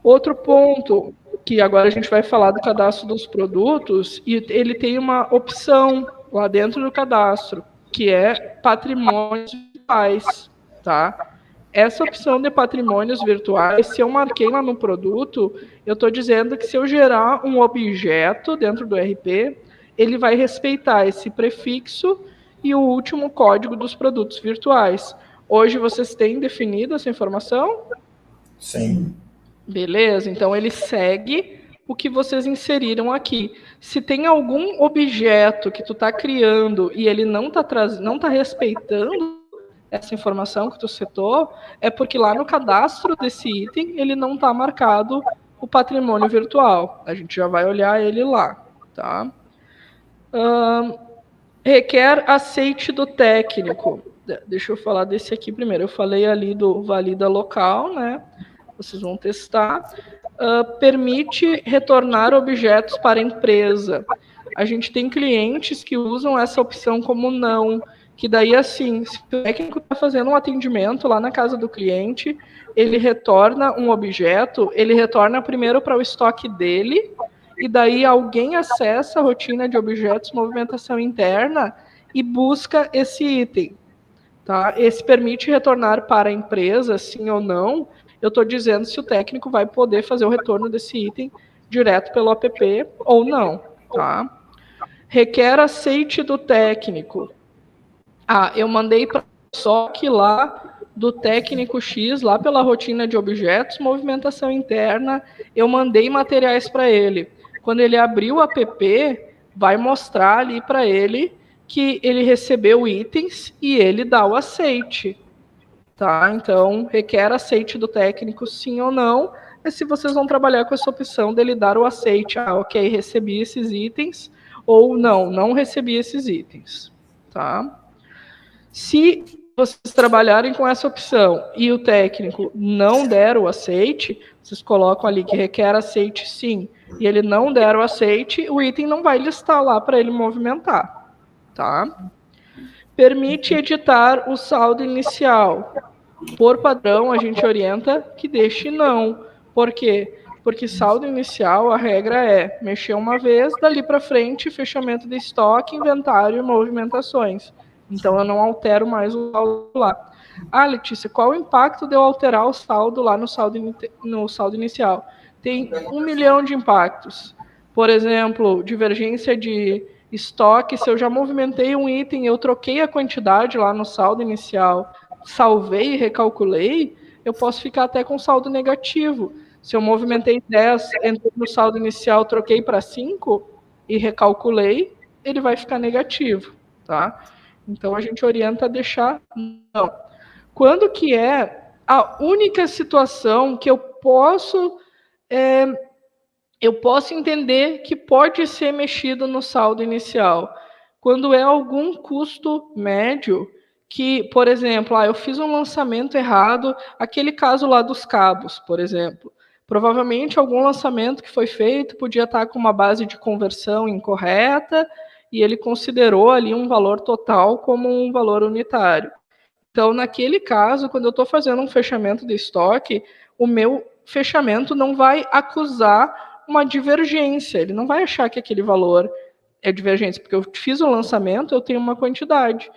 Outro ponto, que agora a gente vai falar do cadastro dos produtos, e ele tem uma opção lá dentro do cadastro, que é patrimônios virtuais. Tá? Essa opção de patrimônios virtuais, se eu marquei lá no produto, eu estou dizendo que se eu gerar um objeto dentro do RP, ele vai respeitar esse prefixo e o último código dos produtos virtuais. Hoje vocês têm definido essa informação? Sim. Beleza, então ele segue o que vocês inseriram aqui. Se tem algum objeto que tu está criando e ele não tá respeitando essa informação que tu setou, é porque lá no cadastro desse item ele não está marcado o patrimônio virtual. A gente já vai olhar ele lá, tá? Requer aceite do técnico. Deixa eu falar desse aqui primeiro. Eu falei ali do valida local, né? Vocês vão testar. Permite retornar objetos para a empresa. A gente tem clientes que usam essa opção como não, que daí, assim, se o técnico está fazendo um atendimento lá na casa do cliente, ele retorna um objeto, ele retorna primeiro para o estoque dele, e daí alguém acessa a rotina de objetos, movimentação interna, e busca esse item. Tá? Esse permite retornar para a empresa, sim ou não, eu estou dizendo se o técnico vai poder fazer o retorno desse item direto pelo app ou não. Tá? Requer aceite do técnico. Eu mandei para o SOC lá do técnico X, lá pela rotina de objetos, movimentação interna, eu mandei materiais para ele. Quando ele abrir o app, vai mostrar ali para ele que ele recebeu itens e ele dá o aceite. Tá? Então, requer aceite do técnico, sim ou não, é se vocês vão trabalhar com essa opção dele dar o aceite. Ok, recebi esses itens, ou não recebi esses itens. Tá? Se vocês trabalharem com essa opção e o técnico não der o aceite, vocês colocam ali que requer aceite sim, e ele não der o aceite, o item não vai listar lá para ele movimentar. Tá? Permite editar o saldo inicial. Por padrão, a gente orienta que deixe não. Por quê? Porque saldo inicial, a regra é mexer uma vez, dali para frente, fechamento de estoque, inventário e movimentações. Então, eu não altero mais o saldo lá. Letícia, qual o impacto de eu alterar o saldo lá no saldo inicial? Tem 1 milhão de impactos. Por exemplo, divergência de estoque, se eu já movimentei um item, eu troquei a quantidade lá no saldo inicial, salvei e recalculei, eu posso ficar até com saldo negativo. Se eu movimentei 10, entrei no saldo inicial, troquei para 5 e recalculei, ele vai ficar negativo, tá? Então, a gente orienta a deixar não. Quando que é a única situação que eu posso eu posso entender que pode ser mexido no saldo inicial. Quando é algum custo médio, que, por exemplo, eu fiz um lançamento errado, aquele caso lá dos cabos, por exemplo. Provavelmente algum lançamento que foi feito podia estar com uma base de conversão incorreta e ele considerou ali um valor total como um valor unitário. Então, naquele caso, quando eu estou fazendo um fechamento de estoque, o meu fechamento não vai acusar uma divergência, ele não vai achar que aquele valor é divergência, porque eu fiz o lançamento, eu tenho uma quantidade.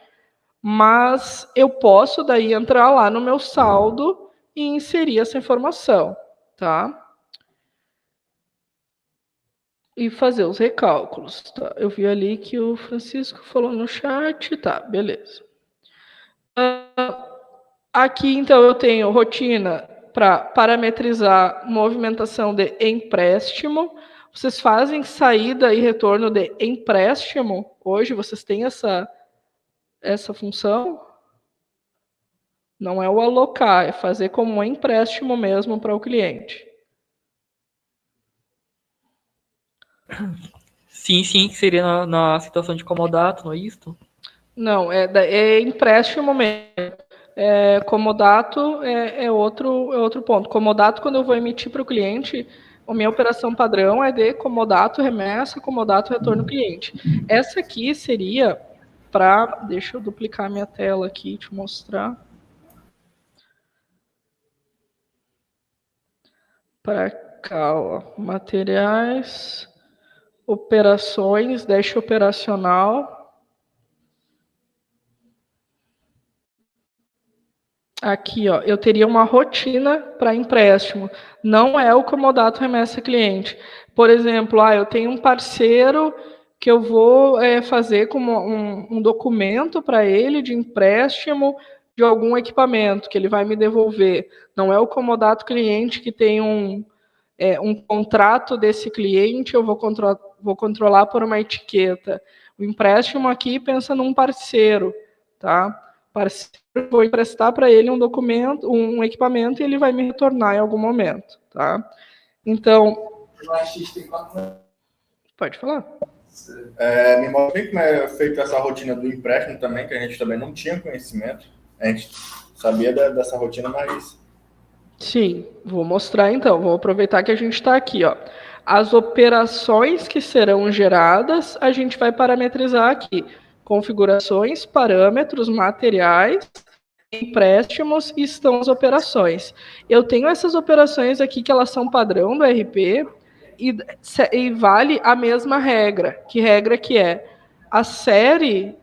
Mas eu posso daí entrar lá no meu saldo e inserir essa informação, tá? E fazer os recálculos, tá? Eu vi ali que o Francisco falou no chat, tá, beleza. Aqui, então, eu tenho rotina para parametrizar movimentação de empréstimo. Vocês fazem saída e retorno de empréstimo? Hoje vocês têm essa função? Não é o alocar, é fazer como um empréstimo mesmo para o cliente. Sim, que seria na situação de comodato, não é isso? Não, é empréstimo mesmo. Comodato é outro ponto. Comodato, quando eu vou emitir para o cliente, a minha operação padrão é de comodato, remessa, comodato, retorno cliente. Essa aqui seria para... Deixa eu duplicar minha tela aqui e te mostrar. Para cá, ó, materiais, operações, dash operacional. Aqui, ó, eu teria uma rotina para empréstimo. Não é o comodato remessa cliente. Por exemplo, eu tenho um parceiro que eu vou fazer como um documento para ele de empréstimo de algum equipamento que ele vai me devolver. Não é o comodato cliente que tem um contrato desse cliente, eu vou controlar por uma etiqueta. O empréstimo aqui pensa num parceiro, tá? Parceiro, vou emprestar para ele um documento, um equipamento, e ele vai me retornar em algum momento, tá? Então, pode falar. Me mostra como é feita essa rotina do empréstimo também, que a gente também não tinha conhecimento. A gente sabia dessa rotina, mas... Sim, vou mostrar então. Vou aproveitar que a gente está aqui, ó. As operações que serão geradas, a gente vai parametrizar aqui. Configurações, parâmetros, materiais, empréstimos e estão as operações. Eu tenho essas operações aqui que elas são padrão do RP e vale a mesma regra. Que regra que é? A série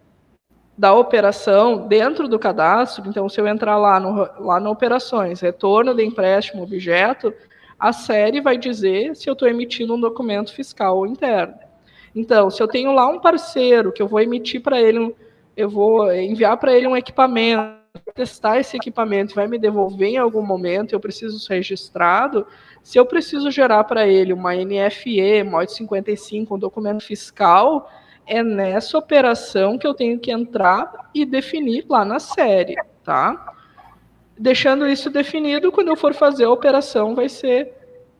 da operação dentro do cadastro, então se eu entrar lá no operações, retorno de empréstimo objeto, a série vai dizer se eu estou emitindo um documento fiscal interno. Então, se eu tenho lá um parceiro que eu vou emitir para ele, eu vou enviar para ele um equipamento, testar esse equipamento, vai me devolver em algum momento, eu preciso ser registrado, se eu preciso gerar para ele uma NFE, MOD 55, um documento fiscal, é nessa operação que eu tenho que entrar e definir lá na série, tá? Deixando isso definido, quando eu for fazer a operação vai ser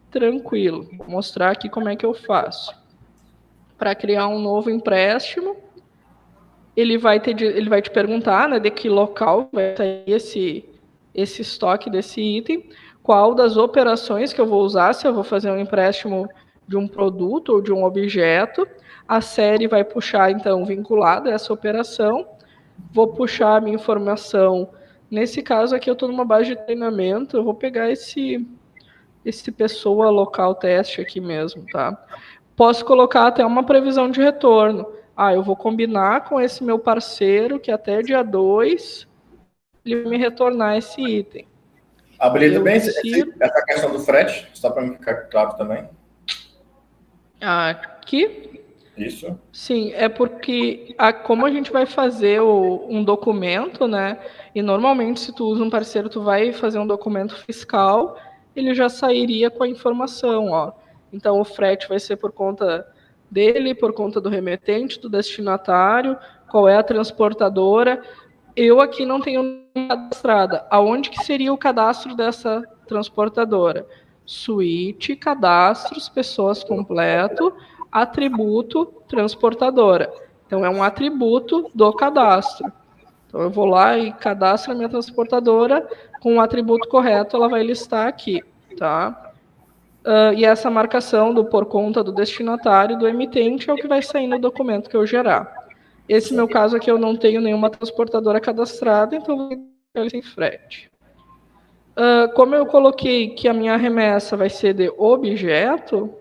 tranquilo. Vou mostrar aqui como é que eu faço. Para criar um novo empréstimo, ele vai te perguntar, né, de que local vai sair esse estoque desse item, qual das operações que eu vou usar, se eu vou fazer um empréstimo de um produto ou de um objeto. A série vai puxar, então, vinculada a essa operação. Vou puxar a minha informação. Nesse caso aqui, eu estou numa base de treinamento. Eu vou pegar esse pessoa local teste aqui mesmo, tá? Posso colocar até uma previsão de retorno. Eu vou combinar com esse meu parceiro que até dia 2 ele vai me retornar esse item. Habilita bem essa questão do frete, só para me ficar claro também. Aqui? Isso. Sim, é porque como a gente vai fazer um documento, né? E normalmente se tu usa um parceiro, tu vai fazer um documento fiscal, ele já sairia com a informação, ó. Então o frete vai ser por conta dele, por conta do remetente, do destinatário, qual é a transportadora. Eu aqui não tenho cadastrada. Aonde que seria o cadastro dessa transportadora? suíte, cadastros, pessoas completo, atributo, transportadora. Então, é um atributo do cadastro. Então, eu vou lá e cadastro a minha transportadora com o atributo correto, ela vai listar aqui, tá? E essa marcação do por conta do destinatário do emitente é o que vai sair no documento que eu gerar. Esse meu caso aqui eu não tenho nenhuma transportadora cadastrada, então vou deixar ele sem frete. Como eu coloquei que a minha remessa vai ser de objeto,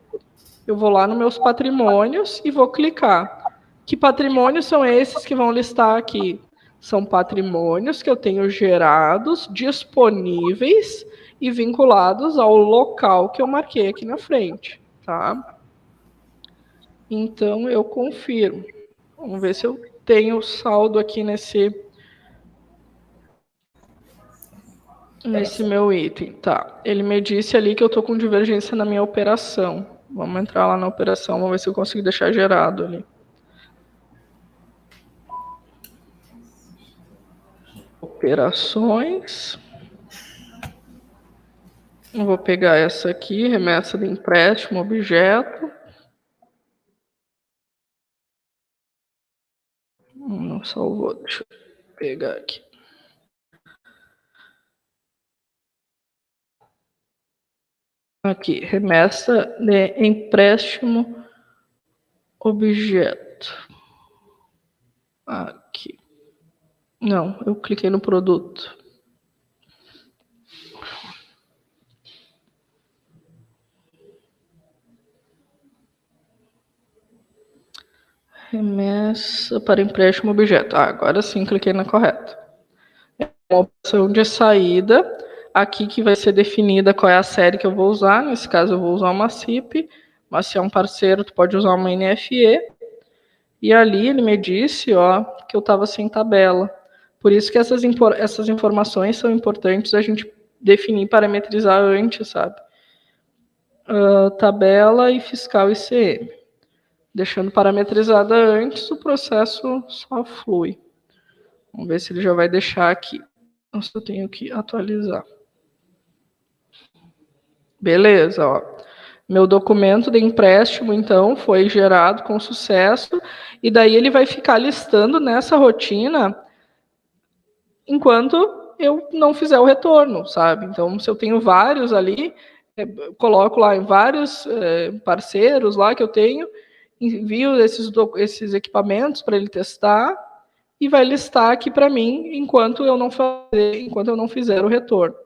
eu vou lá nos meus patrimônios e vou clicar. Que patrimônios são esses que vão listar aqui? São patrimônios que eu tenho gerados, disponíveis e vinculados ao local que eu marquei aqui na frente, tá? Então, eu confirmo. Vamos ver se eu tenho saldo aqui nesse meu item. Tá, ele me disse ali que eu estou com divergência na minha operação. Vamos entrar lá na operação, vamos ver se eu consigo deixar gerado ali. Operações. Eu vou pegar essa aqui, remessa de empréstimo, objeto. Não salvou, deixa eu pegar aqui. Aqui, remessa de empréstimo, objeto. Aqui. Não, eu cliquei no produto. Remessa para empréstimo objeto. Agora sim, cliquei na correta. É uma opção de saída. Aqui que vai ser definida qual é a série que eu vou usar. Nesse caso, eu vou usar uma CIP. Mas se é um parceiro, tu pode usar uma NFE. E ali ele me disse, ó, que eu estava sem tabela. Por isso que essas informações são importantes a gente definir, parametrizar antes, sabe? Tabela e fiscal ICM. Deixando parametrizada antes, o processo só flui. Vamos ver se ele já vai deixar aqui. Então, eu tenho que atualizar. Beleza, ó. Meu documento de empréstimo, então, foi gerado com sucesso. E daí ele vai ficar listando nessa rotina enquanto eu não fizer o retorno, sabe? Então, se eu tenho vários ali, coloco lá em vários parceiros lá que eu tenho, envio esses equipamentos para ele testar e vai listar aqui para mim enquanto eu não fizer o retorno.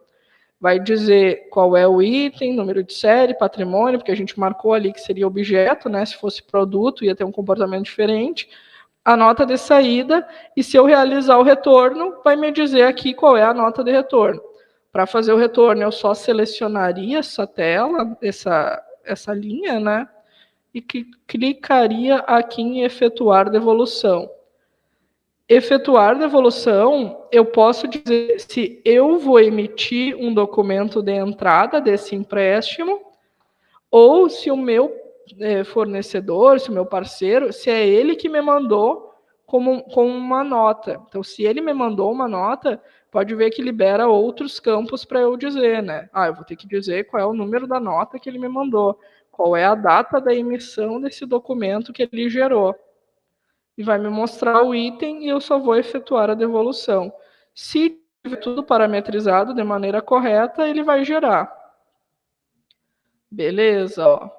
Vai dizer qual é o item, número de série, patrimônio, porque a gente marcou ali que seria objeto, né? Se fosse produto, ia ter um comportamento diferente. A nota de saída, e se eu realizar o retorno, vai me dizer aqui qual é a nota de retorno. Para fazer o retorno, eu só selecionaria essa tela, essa linha, né? E clicaria aqui em efetuar devolução. Efetuar devolução, eu posso dizer se eu vou emitir um documento de entrada desse empréstimo ou se o meu fornecedor, se o meu parceiro, se é ele que me mandou com uma nota. Então, se ele me mandou uma nota, pode ver que libera outros campos para eu dizer, né? Eu vou ter que dizer qual é o número da nota que ele me mandou, qual é a data da emissão desse documento que ele gerou. E vai me mostrar o item e eu só vou efetuar a devolução. Se tiver tudo parametrizado de maneira correta, ele vai gerar. Beleza, ó.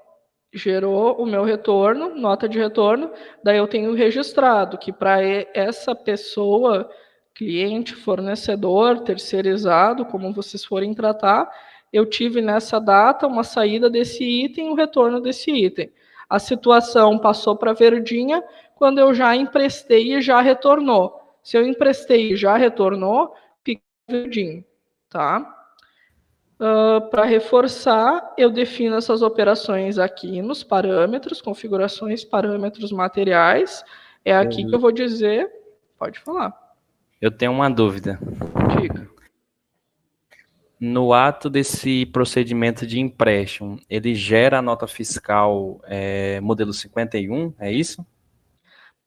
Gerou o meu retorno, nota de retorno, daí eu tenho registrado que para essa pessoa, cliente, fornecedor, terceirizado, como vocês forem tratar, eu tive nessa data uma saída desse item, o retorno desse item. A situação passou para verdinha quando eu já emprestei e já retornou. Se eu emprestei e já retornou, fica verdinho, tá? Para reforçar, eu defino essas operações aqui nos parâmetros, configurações, parâmetros materiais. É aqui que eu vou dizer... Pode falar. Eu tenho uma dúvida. Diga. No ato desse procedimento de empréstimo, ele gera a nota fiscal modelo 51, é isso?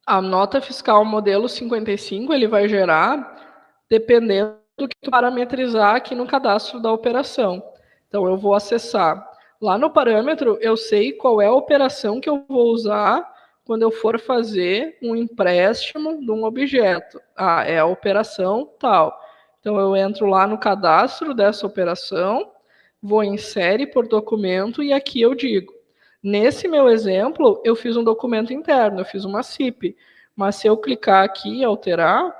A nota fiscal modelo 55, ele vai gerar dependendo do que tu parametrizar aqui no cadastro da operação. Então, eu vou acessar. Lá no parâmetro, eu sei qual é a operação que eu vou usar quando eu for fazer um empréstimo de um objeto. Ah, é a operação tal. Então, eu entro lá no cadastro dessa operação, vou em série por documento e aqui eu digo. Nesse meu exemplo, eu fiz um documento interno, eu fiz uma CIP. Mas se eu clicar aqui e alterar,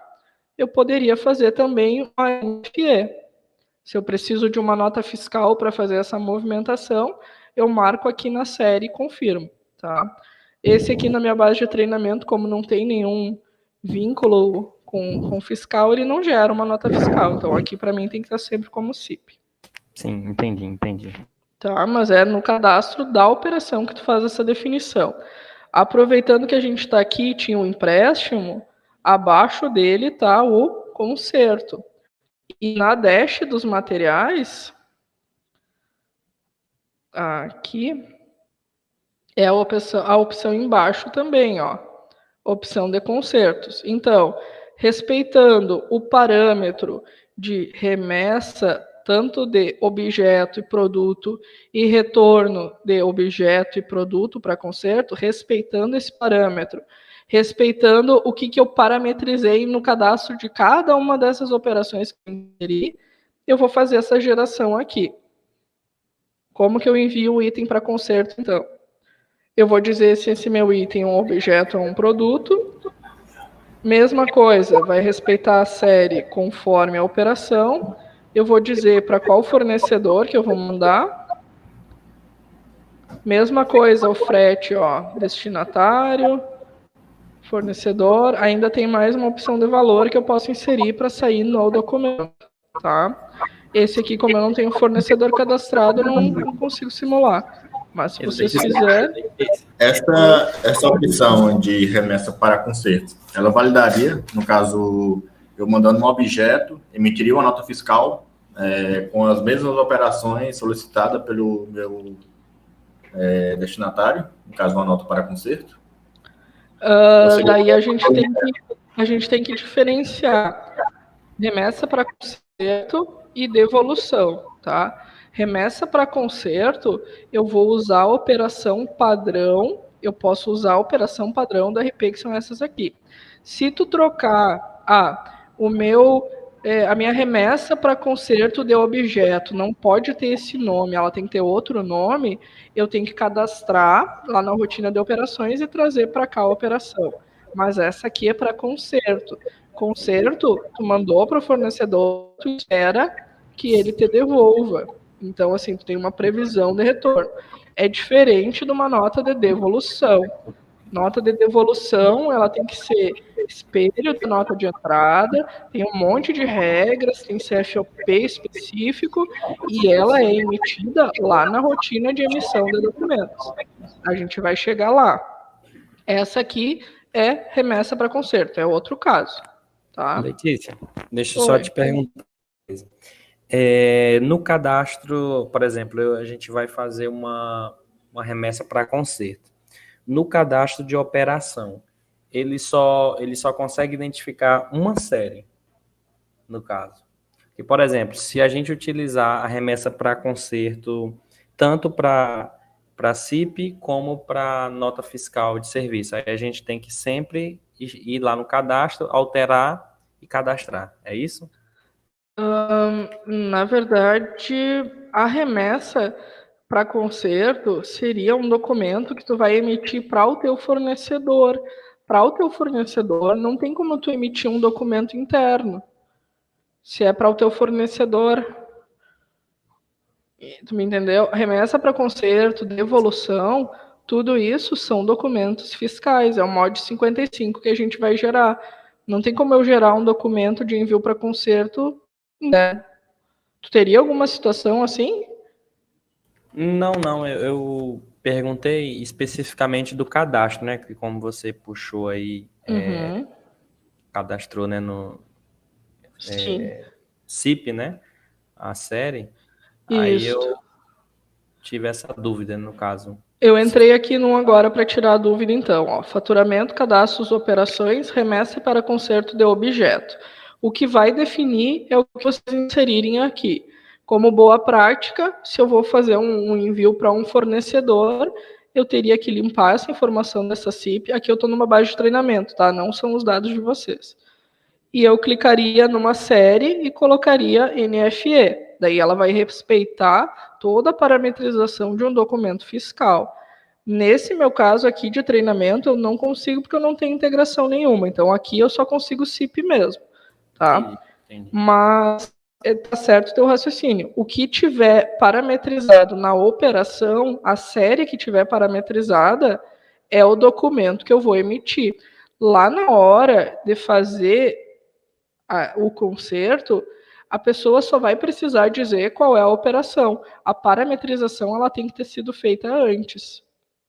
eu poderia fazer também uma NFE. Se eu preciso de uma nota fiscal para fazer essa movimentação, eu marco aqui na série e confirmo. Tá? Esse aqui na minha base de treinamento, como não tem nenhum vínculo com fiscal, ele não gera uma nota fiscal. Então aqui para mim tem que estar sempre como CIP. Sim, entendi. Tá, mas é no cadastro da operação que tu faz essa definição. Aproveitando que a gente está aqui, tinha um empréstimo, abaixo dele está o conserto. E na dash dos materiais, aqui, é a opção embaixo também, ó, opção de consertos. Então, respeitando o parâmetro de remessa, tanto de objeto e produto, e retorno de objeto e produto para conserto, respeitando esse parâmetro, respeitando o que eu parametrizei no cadastro de cada uma dessas operações que eu inseri, eu vou fazer essa geração aqui. Como que eu envio o item para conserto, então? Eu vou dizer se esse meu item é um objeto ou um produto. Mesma coisa, vai respeitar a série conforme a operação. Eu vou dizer para qual fornecedor que eu vou mandar. Mesma coisa, o frete, ó, destinatário, fornecedor. Ainda tem mais uma opção de valor que eu posso inserir para sair no documento, tá? Esse aqui, como eu não tenho fornecedor cadastrado, eu não consigo simular. Mas se vocês fizerem... Essa opção de remessa para conserto, ela validaria, no caso, eu mandando um objeto, emitiria uma nota fiscal com as mesmas operações solicitadas pelo meu destinatário, no caso, uma nota para conserto? Daí a gente tem que diferenciar remessa para conserto e devolução, tá? Remessa para conserto, eu vou usar a operação padrão, eu posso usar a operação padrão da RP, que são essas aqui. Se tu trocar a minha remessa para conserto de objeto não pode ter esse nome, ela tem que ter outro nome, eu tenho que cadastrar lá na rotina de operações e trazer para cá a operação. Mas essa aqui é para conserto. Conserto, tu mandou para o fornecedor, tu espera que ele te devolva. Então, assim, tu tem uma previsão de retorno. É diferente de uma nota de devolução. Nota de devolução, ela tem que ser espelho da nota de entrada, tem um monte de regras, tem CFOP específico, e ela é emitida lá na rotina de emissão de documentos. A gente vai chegar lá. Essa aqui é remessa para conserto, é outro caso. Tá? Letícia, deixa eu só te perguntar uma coisa. No cadastro, por exemplo, a gente vai fazer uma remessa para conserto. No cadastro de operação, ele só consegue identificar uma série, no caso. E, por exemplo, se a gente utilizar a remessa para conserto, tanto para CIP como para nota fiscal de serviço, aí a gente tem que sempre ir lá no cadastro, alterar e cadastrar. É isso? Na verdade, a remessa para conserto seria um documento que tu vai emitir para o teu fornecedor. Para o teu fornecedor, não tem como tu emitir um documento interno. Se é para o teu fornecedor, tu me entendeu? Remessa para conserto, devolução, tudo isso são documentos fiscais. É o mod 55 que a gente vai gerar. Não tem como eu gerar um documento de envio para conserto, né? Tu teria alguma situação assim? Não, eu perguntei especificamente do cadastro, né? Que como você puxou aí, cadastrou, né, no CIP, né? A série. Isso. Aí eu tive essa dúvida, no caso. Eu entrei aqui num agora para tirar a dúvida, então. Ó, faturamento, cadastros, operações, remessa para conserto de objeto. O que vai definir é o que vocês inserirem aqui. Como boa prática, se eu vou fazer um envio para um fornecedor, eu teria que limpar essa informação dessa CIP. Aqui eu estou numa base de treinamento, tá? Não são os dados de vocês. E eu clicaria numa série e colocaria NFE. Daí ela vai respeitar toda a parametrização de um documento fiscal. Nesse meu caso aqui de treinamento, eu não consigo porque eu não tenho integração nenhuma. Então aqui eu só consigo CIP mesmo, tá? Entendi. Mas tá certo o teu raciocínio. O que tiver parametrizado na operação, a série que tiver parametrizada, é o documento que eu vou emitir. Lá na hora de fazer o conserto, a pessoa só vai precisar dizer qual é a operação. A parametrização ela tem que ter sido feita antes,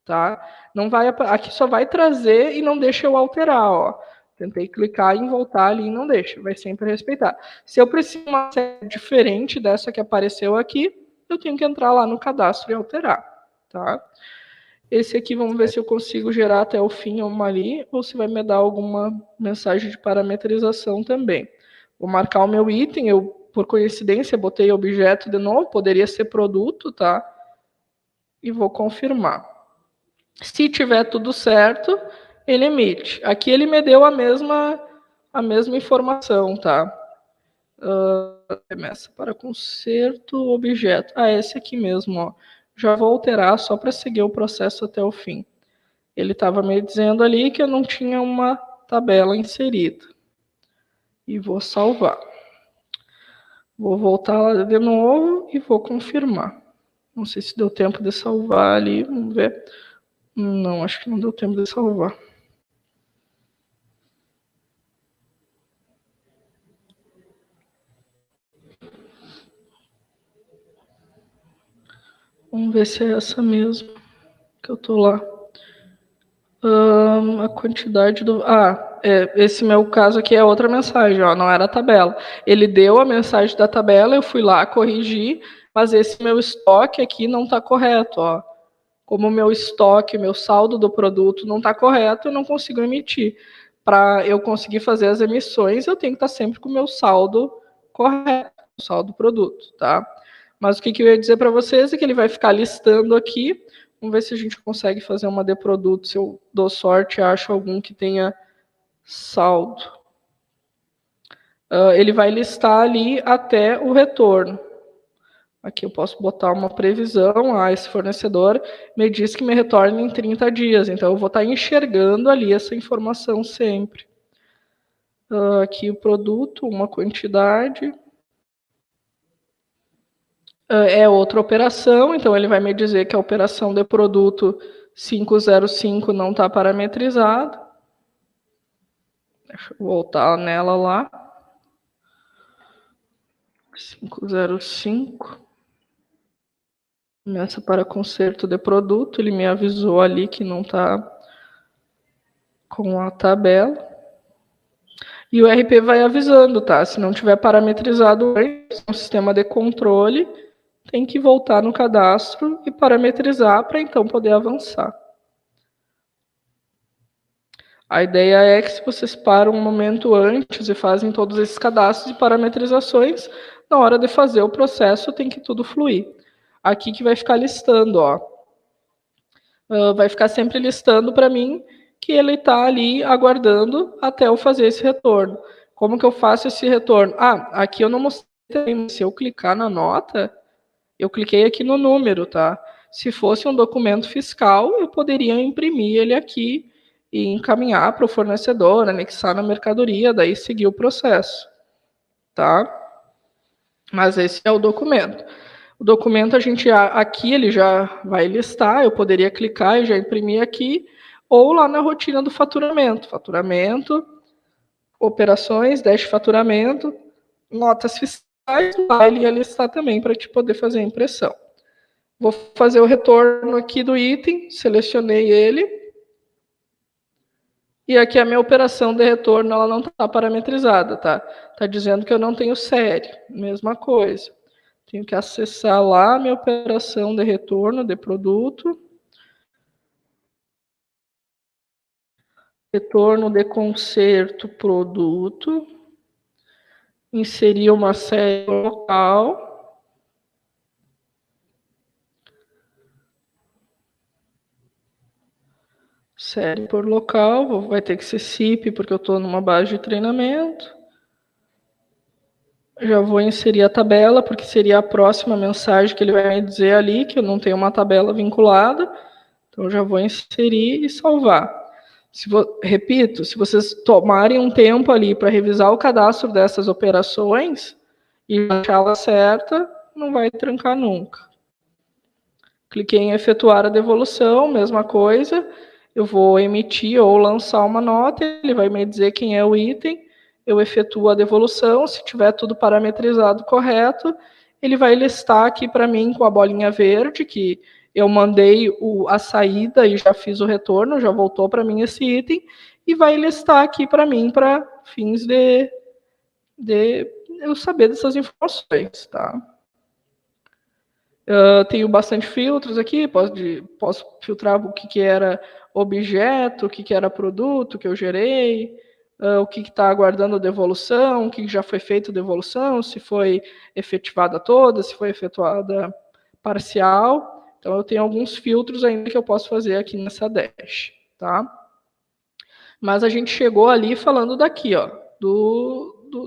tá? Não vai, aqui só vai trazer e não deixa eu alterar, ó. Tentei clicar em voltar ali e não deixa, vai sempre respeitar. Se eu preciso de uma série diferente dessa que apareceu aqui, eu tenho que entrar lá no cadastro e alterar, tá? Esse aqui, vamos ver se eu consigo gerar até o fim uma ali, ou se vai me dar alguma mensagem de parametrização também. Vou marcar o meu item, eu, por coincidência, botei objeto de novo, poderia ser produto, tá? E vou confirmar. Se tiver tudo certo, ele emite. Aqui ele me deu a mesma informação, tá? Remessa para conserto, objeto. Esse aqui mesmo, ó. Já vou alterar só para seguir o processo até o fim. Ele estava me dizendo ali que eu não tinha uma tabela inserida. E vou salvar. Vou voltar lá de novo e vou confirmar. Não sei se deu tempo de salvar ali, vamos ver. Não, acho que não deu tempo de salvar. Vamos ver se é essa mesmo que eu tô lá. A quantidade do... esse meu caso aqui é outra mensagem, ó, não era a tabela. Ele deu a mensagem da tabela, eu fui lá corrigir, mas esse meu estoque aqui não está correto, ó. Como o meu estoque, meu saldo do produto não está correto, eu não consigo emitir. Para eu conseguir fazer as emissões, eu tenho que estar sempre com o meu saldo correto, o saldo do produto, tá? Mas o que eu ia dizer para vocês é que ele vai ficar listando aqui. Vamos ver se a gente consegue fazer uma de produto. Se eu dou sorte e acho algum que tenha saldo. Ele vai listar ali até o retorno. Aqui eu posso botar uma previsão. Esse fornecedor me diz que me retorna em 30 dias. Então eu vou estar enxergando ali essa informação sempre. Aqui o produto, uma quantidade. É outra operação, então ele vai me dizer que a operação de produto 505 não está parametrizada. Deixa eu voltar nela lá. 505. Começa para conserto de produto. Ele me avisou ali que não está com a tabela. E o RP vai avisando, tá? Se não tiver parametrizado no sistema de controle, tem que voltar no cadastro e parametrizar para então poder avançar. A ideia é que se vocês param um momento antes e fazem todos esses cadastros e parametrizações, na hora de fazer o processo tem que tudo fluir. Aqui que vai ficar listando, ó. Vai ficar sempre listando para mim que ele está ali aguardando até eu fazer esse retorno. Como que eu faço esse retorno? Aqui eu não mostrei, se eu clicar na nota, eu cliquei aqui no número, tá? Se fosse um documento fiscal, eu poderia imprimir ele aqui e encaminhar para o fornecedor, anexar na mercadoria, daí seguir o processo, tá? Mas esse é o documento. O documento aqui ele já vai listar, eu poderia clicar e já imprimir aqui, ou lá na rotina do faturamento. Faturamento, operações, dash faturamento, notas fiscais, lá ele ia listar também para te poder fazer a impressão. Vou fazer o retorno aqui do item, selecionei ele. E aqui a minha operação de retorno ela não está parametrizada, tá? Está dizendo que eu não tenho série, mesma coisa. Tenho que acessar lá a minha operação de retorno de produto. Retorno de conserto produto. Inserir uma série local. Série por local, vai ter que ser CIP, porque eu estou numa base de treinamento. Já vou inserir a tabela, porque seria a próxima mensagem que ele vai me dizer ali, que eu não tenho uma tabela vinculada. Então, já vou inserir e salvar. Repito, se vocês tomarem um tempo ali para revisar o cadastro dessas operações e achá-la certa, não vai trancar nunca. Cliquei em efetuar a devolução, mesma coisa. Eu vou emitir ou lançar uma nota, ele vai me dizer quem é o item, eu efetuo a devolução, se tiver tudo parametrizado correto, ele vai listar aqui para mim com a bolinha verde, que eu mandei a saída e já fiz o retorno, já voltou para mim esse item, e vai listar aqui para mim para fins de eu saber dessas informações, tá? Tenho bastante filtros aqui, posso filtrar o que era objeto, o que era produto que eu gerei, o que está aguardando a devolução, o que já foi feito a devolução, se foi efetivada toda, se foi efetuada parcial. Então, eu tenho alguns filtros ainda que eu posso fazer aqui nessa dash, tá? Mas a gente chegou ali falando daqui, ó,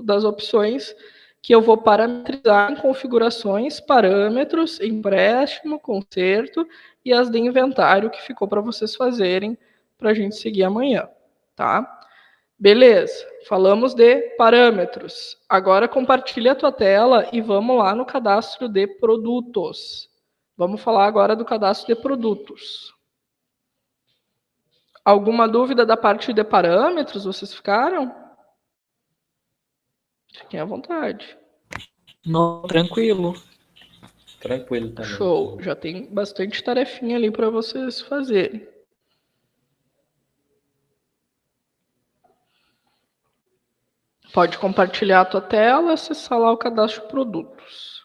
das opções que eu vou parametrizar em configurações, parâmetros, empréstimo, conserto e as de inventário que ficou para vocês fazerem para a gente seguir amanhã, tá? Beleza, falamos de parâmetros. Agora compartilha a tua tela e vamos lá no cadastro de produtos. Vamos falar agora do cadastro de produtos. Alguma dúvida da parte de parâmetros? Vocês ficaram? Fiquem à vontade. Não, tranquilo. Tranquilo também. Show. Já tem bastante tarefinha ali para vocês fazerem. Pode compartilhar a tua tela e acessar lá o cadastro de produtos.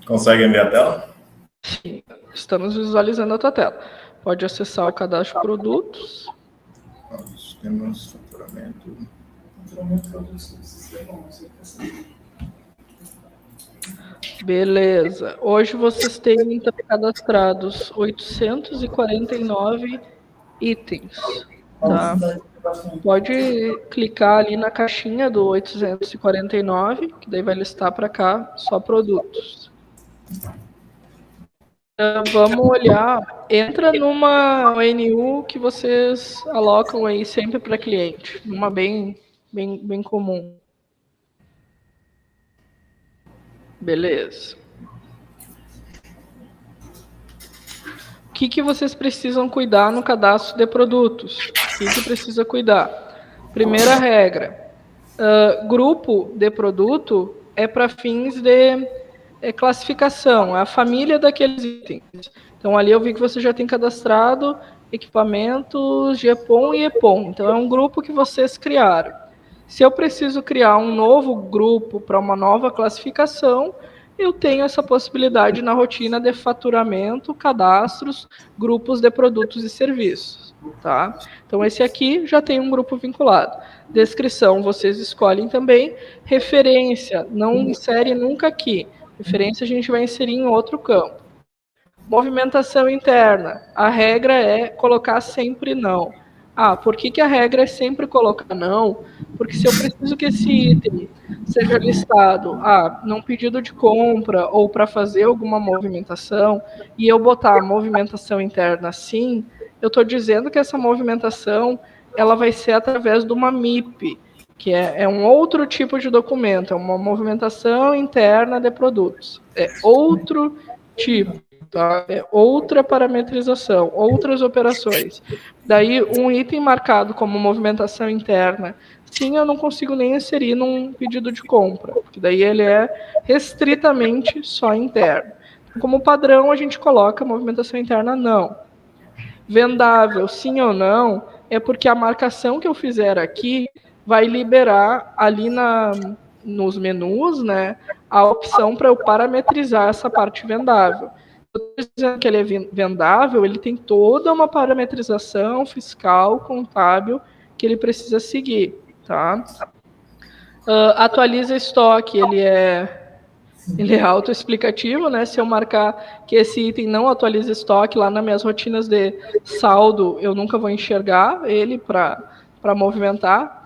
Conseguem ver a tela? Sim, estamos visualizando a tua tela. Pode acessar o cadastro de produtos. Temos faturamento. Beleza. Hoje vocês têm cadastrados 849 itens. Tá? Pode clicar ali na caixinha do 849, que daí vai listar para cá só produtos. Vamos olhar. Entra numa ONU que vocês alocam aí sempre para cliente. Uma bem comum. Beleza. O que vocês precisam cuidar no cadastro de produtos? O que precisa cuidar? Primeira regra. Grupo de produto é para fins de classificação, é a família daqueles itens. Então, ali eu vi que você já tem cadastrado equipamentos GEPOM e EPOM. Então, é um grupo que vocês criaram. Se eu preciso criar um novo grupo para uma nova classificação, eu tenho essa possibilidade na rotina de faturamento, cadastros, grupos de produtos e serviços. Tá? Então, esse aqui já tem um grupo vinculado. Descrição, vocês escolhem também. Referência, não insere nunca aqui. Referência a gente vai inserir em outro campo. Movimentação interna. A regra é colocar sempre não. Por que a regra é sempre colocar não? Porque se eu preciso que esse item seja listado num pedido de compra ou para fazer alguma movimentação, e eu botar movimentação interna sim, eu estou dizendo que essa movimentação ela vai ser através de uma MIP, que é um outro tipo de documento, é uma movimentação interna de produtos. É outro tipo, tá? É outra parametrização, outras operações. Daí, um item marcado como movimentação interna, sim, eu não consigo nem inserir num pedido de compra, porque daí ele é restritamente só interno. Como padrão, a gente coloca movimentação interna não. Vendável, sim ou não, é porque a marcação que eu fizer aqui vai liberar ali nos menus, né, a opção para eu parametrizar essa parte vendável. Estou dizendo que ele é vendável, ele tem toda uma parametrização fiscal, contábil, que ele precisa seguir. tá? Atualiza estoque, ele é autoexplicativo, né? Se eu marcar que esse item não atualiza estoque, lá nas minhas rotinas de saldo, eu nunca vou enxergar ele para movimentar.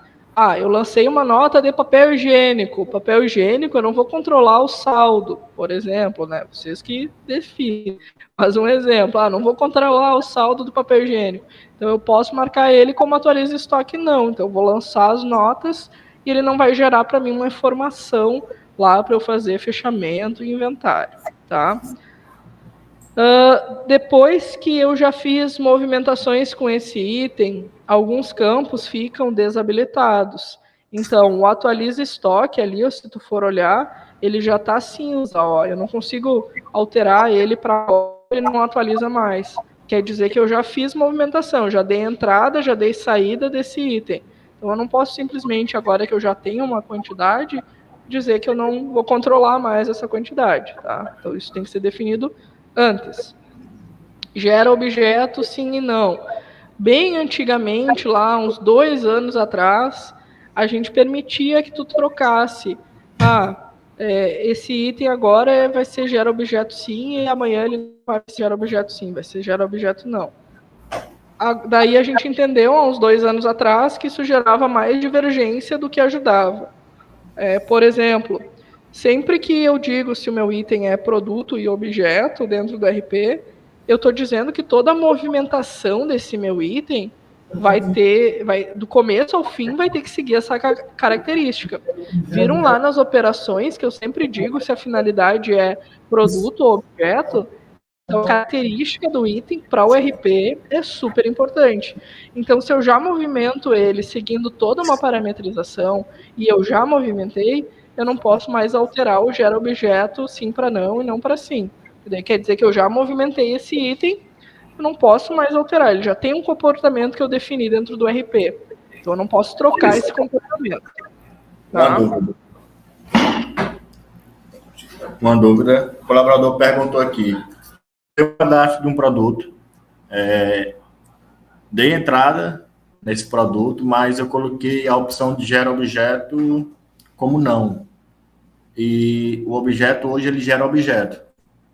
Eu lancei uma nota de papel higiênico. Papel higiênico, eu não vou controlar o saldo, por exemplo, né? Vocês que definem. Mas um exemplo, não vou controlar o saldo do papel higiênico. Então, eu posso marcar ele como atualiza estoque, não. Então, eu vou lançar as notas e ele não vai gerar para mim uma informação lá para eu fazer fechamento e inventário, tá? Depois que eu já fiz movimentações com esse item, alguns campos ficam desabilitados. Então, o atualiza estoque ali, se tu for olhar, ele já está cinza, ó. Eu não consigo alterar ele para ele não atualiza mais. Quer dizer que eu já fiz movimentação, já dei entrada, já dei saída desse item. Então, eu não posso simplesmente, agora que eu já tenho uma quantidade, dizer que eu não vou controlar mais essa quantidade, tá? Então, isso tem que ser definido antes. Gera objeto, sim e não. Bem antigamente, lá uns 2 anos atrás, a gente permitia que tu trocasse. Esse item agora vai ser gera objeto sim, e amanhã ele não vai ser gera objeto sim, vai ser gera objeto não. Daí a gente entendeu, há uns 2 anos atrás, que isso gerava mais divergência do que ajudava. Por exemplo, sempre que eu digo se o meu item é produto e objeto dentro do RP, eu estou dizendo que toda a movimentação desse meu item do começo ao fim, vai ter que seguir essa característica. Viram lá nas operações, que eu sempre digo, se a finalidade é produto ou objeto, então a característica do item para o RP é super importante. Então, se eu já movimento ele seguindo toda uma parametrização, e eu já movimentei, eu não posso mais alterar o gera objeto sim para não e não para sim. Daí quer dizer que eu já movimentei esse item, eu não posso mais alterar. Ele já tem um comportamento que eu defini dentro do RP. Então eu não posso trocar esse comportamento. Tá? Uma dúvida. O colaborador perguntou aqui. Eu cadastro de um produto, dei entrada nesse produto, mas eu coloquei a opção de gera objeto como não. E o objeto hoje ele gera objeto.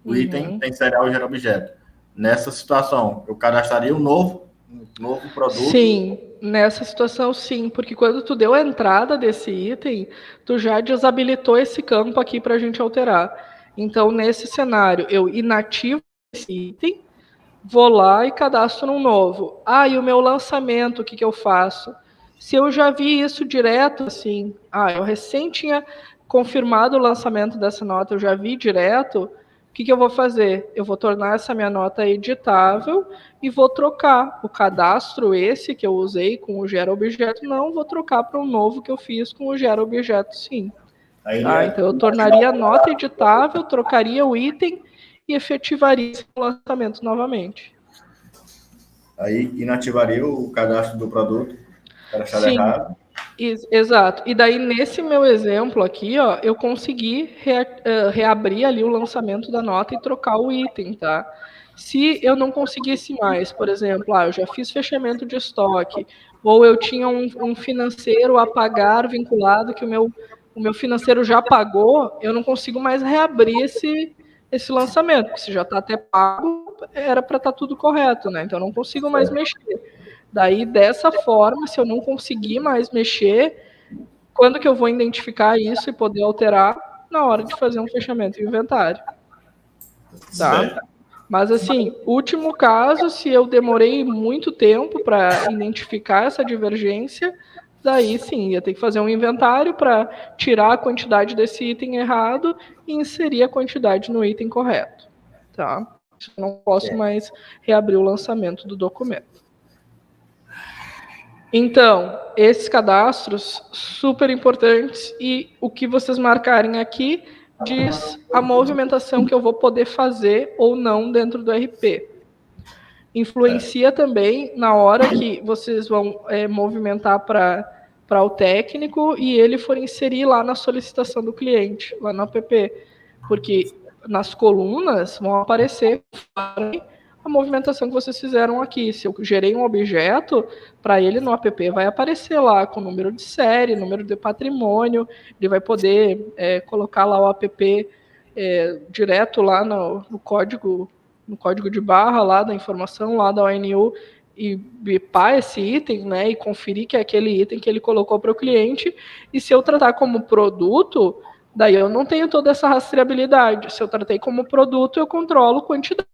O item tem serial gera objeto. Nessa situação, eu cadastraria um novo produto? Sim, nessa situação sim, porque quando tu deu a entrada desse item, tu já desabilitou esse campo aqui para a gente alterar. Então, nesse cenário, eu inativo esse item, vou lá e cadastro um novo. E o meu lançamento, o que eu faço? Se eu já vi isso direto, assim, eu recém tinha confirmado o lançamento dessa nota, eu já vi direto, o que eu vou fazer? Eu vou tornar essa minha nota editável e vou trocar o cadastro esse que eu usei com o gera objeto, não, vou trocar para um novo que eu fiz com o gera objeto, sim. Então eu tornaria a nota editável, trocaria o item e efetivaria esse lançamento novamente. Aí inativaria o cadastro do produto, cadastrar errado. Exato. E daí, nesse meu exemplo aqui, eu consegui reabrir ali o lançamento da nota e trocar o item, tá? Se eu não conseguisse mais, por exemplo, eu já fiz fechamento de estoque, ou eu tinha um financeiro a pagar vinculado que o meu financeiro já pagou, eu não consigo mais reabrir esse lançamento, porque se já está até pago, era para estar tudo correto, né? Então, eu não consigo mais mexer. Daí, dessa forma, se eu não conseguir mais mexer, quando que eu vou identificar isso e poder alterar? Na hora de fazer um fechamento de inventário. Tá? Mas, assim, último caso, se eu demorei muito tempo para identificar essa divergência, daí sim, ia ter que fazer um inventário para tirar a quantidade desse item errado e inserir a quantidade no item correto. Tá? Eu não posso mais reabrir o lançamento do documento. Então, esses cadastros super importantes, e o que vocês marcarem aqui diz a movimentação que eu vou poder fazer ou não dentro do RP. Influencia também na hora que vocês vão movimentar para o técnico e ele for inserir lá na solicitação do cliente, lá no app, porque nas colunas vão aparecer a movimentação que vocês fizeram aqui. Se eu gerei um objeto, para ele no app vai aparecer lá com número de série, número de patrimônio, ele vai poder colocar lá o app direto lá no código de barra lá da informação, lá da ONU, e bipar esse item, né, e conferir que é aquele item que ele colocou para o cliente, e se eu tratar como produto, daí eu não tenho toda essa rastreabilidade. Se eu tratei como produto, eu controlo quantidade.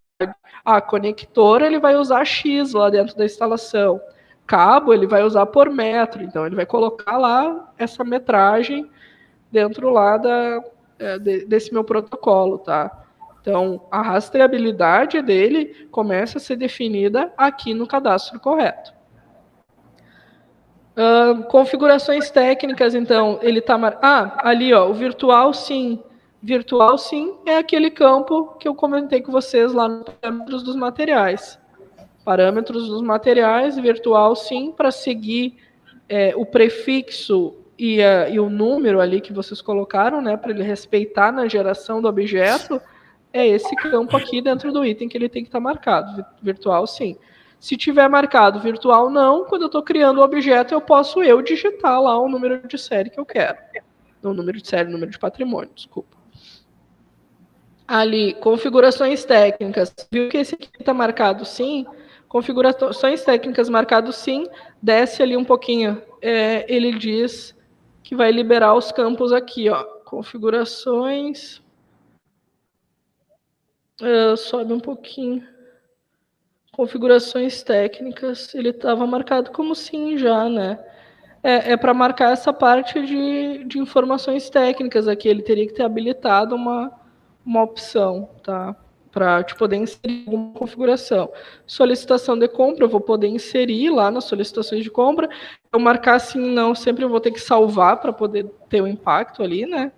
Conector, ele vai usar X lá dentro da instalação. Cabo, ele vai usar por metro, então ele vai colocar lá essa metragem dentro lá desse meu protocolo, tá? Então, a rastreabilidade dele começa a ser definida aqui no cadastro correto. Configurações técnicas, então, ele está... ali, ó, o virtual sim. Virtual sim é aquele campo que eu comentei com vocês lá nos parâmetros dos materiais. Parâmetros dos materiais, virtual sim, para seguir o prefixo e o número ali que vocês colocaram, né, para ele respeitar na geração do objeto, é esse campo aqui dentro do item que ele tem que estar marcado. Virtual, sim. Se tiver marcado virtual, não. Quando eu estou criando o objeto, eu posso digitar lá o número de série que eu quero. Não, número de série, número de patrimônio, desculpa. Ali, configurações técnicas. Viu que esse aqui está marcado sim? Configurações técnicas marcado sim. Desce ali um pouquinho. Ele diz que vai liberar os campos aqui, ó. Configurações... sobe um pouquinho. Configurações técnicas, ele estava marcado como sim já, né? Para marcar essa parte de informações técnicas aqui, ele teria que ter habilitado uma opção, tá? Para poder inserir alguma configuração. Solicitação de compra, eu vou poder inserir lá nas solicitações de compra. Eu marcar sim, não, sempre eu vou ter que salvar para poder ter o impacto ali, né?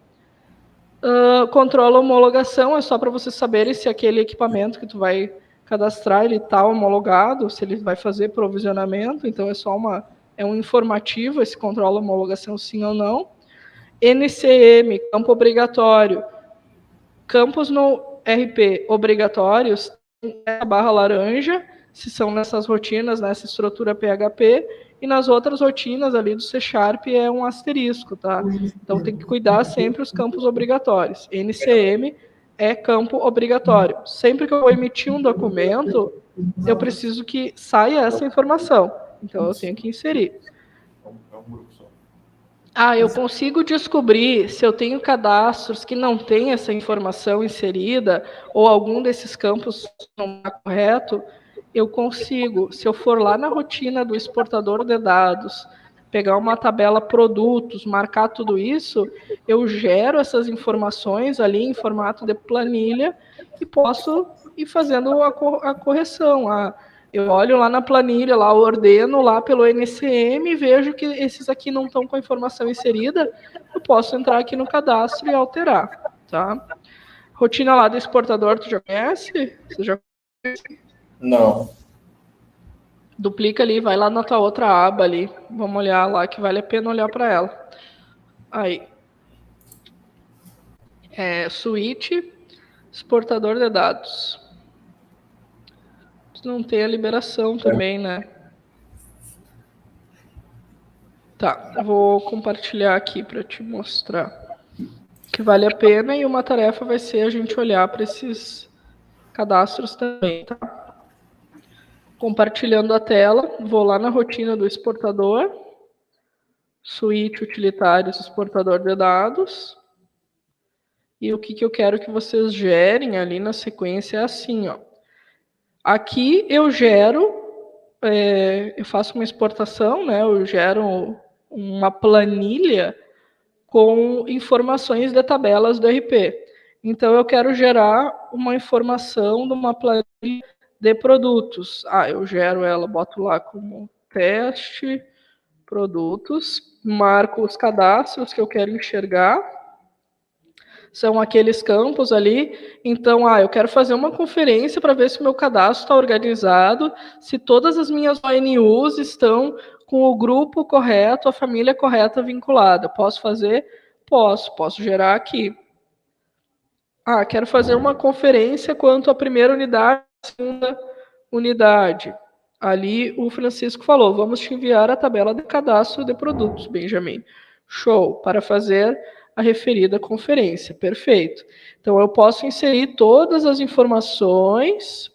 Controla homologação, é só para vocês saberem se aquele equipamento que tu vai cadastrar, ele está homologado, se ele vai fazer provisionamento, então é só um informativo, esse controla homologação sim ou não. NCM, campo obrigatório. Campos no RP obrigatórios, a barra laranja, se são nessas rotinas, nessa estrutura PHP, e nas outras rotinas ali do C# é um asterisco, tá? Então tem que cuidar sempre os campos obrigatórios. NCM é campo obrigatório. Sempre que eu vou emitir um documento, eu preciso que saia essa informação. Então eu tenho que inserir. Eu consigo descobrir se eu tenho cadastros que não têm essa informação inserida, ou algum desses campos não está correto. Eu consigo, se eu for lá na rotina do exportador de dados, pegar uma tabela produtos, marcar tudo isso, eu gero essas informações ali em formato de planilha e posso ir fazendo a correção. Eu olho lá na planilha, lá ordeno lá pelo NCM e vejo que esses aqui não estão com a informação inserida, eu posso entrar aqui no cadastro e alterar, tá? Rotina lá do exportador, tu já conhece? Você já conhece? Não. Duplica ali, vai lá na tua outra aba ali. Vamos olhar lá, que vale a pena olhar para ela. Aí. Suíte, exportador de dados. Não tem a liberação também, né? Tá, vou compartilhar aqui para te mostrar que vale a pena, e uma tarefa vai ser a gente olhar para esses cadastros também, tá? Compartilhando a tela, vou lá na rotina do exportador, suíte utilitários, exportador de dados, e o que eu quero que vocês gerem ali na sequência é assim, ó. Aqui eu gero, eu faço uma exportação, né? Eu gero uma planilha com informações de tabelas do RP. Então eu quero gerar uma informação de uma planilha de produtos. Eu gero ela, boto lá como teste, produtos, marco os cadastros que eu quero enxergar, são aqueles campos ali. Então, eu quero fazer uma conferência para ver se o meu cadastro está organizado, se todas as minhas ONUs estão com o grupo correto, a família correta vinculada. Posso fazer? Posso gerar aqui. Quero fazer uma conferência quanto à primeira unidade, segunda unidade. Ali o Francisco falou, vamos te enviar a tabela de cadastro de produtos, Benjamin. Show, para fazer a referida conferência. Perfeito. Então, eu posso inserir todas as informações.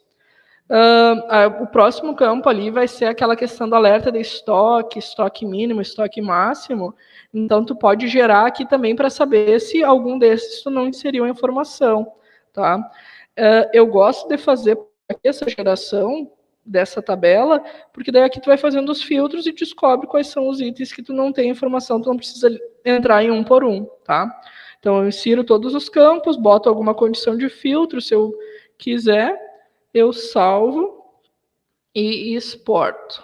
O próximo campo ali vai ser aquela questão do alerta de estoque mínimo, estoque máximo. Então, tu pode gerar aqui também para saber se algum desses tu não inseriu a informação, tá? Eu gosto de fazer essa geração dessa tabela, porque daí aqui tu vai fazendo os filtros e descobre quais são os itens que tu não tem informação, tu não precisa entrar em um por um, tá? Então, eu insiro todos os campos, boto alguma condição de filtro, se eu quiser, eu salvo e exporto.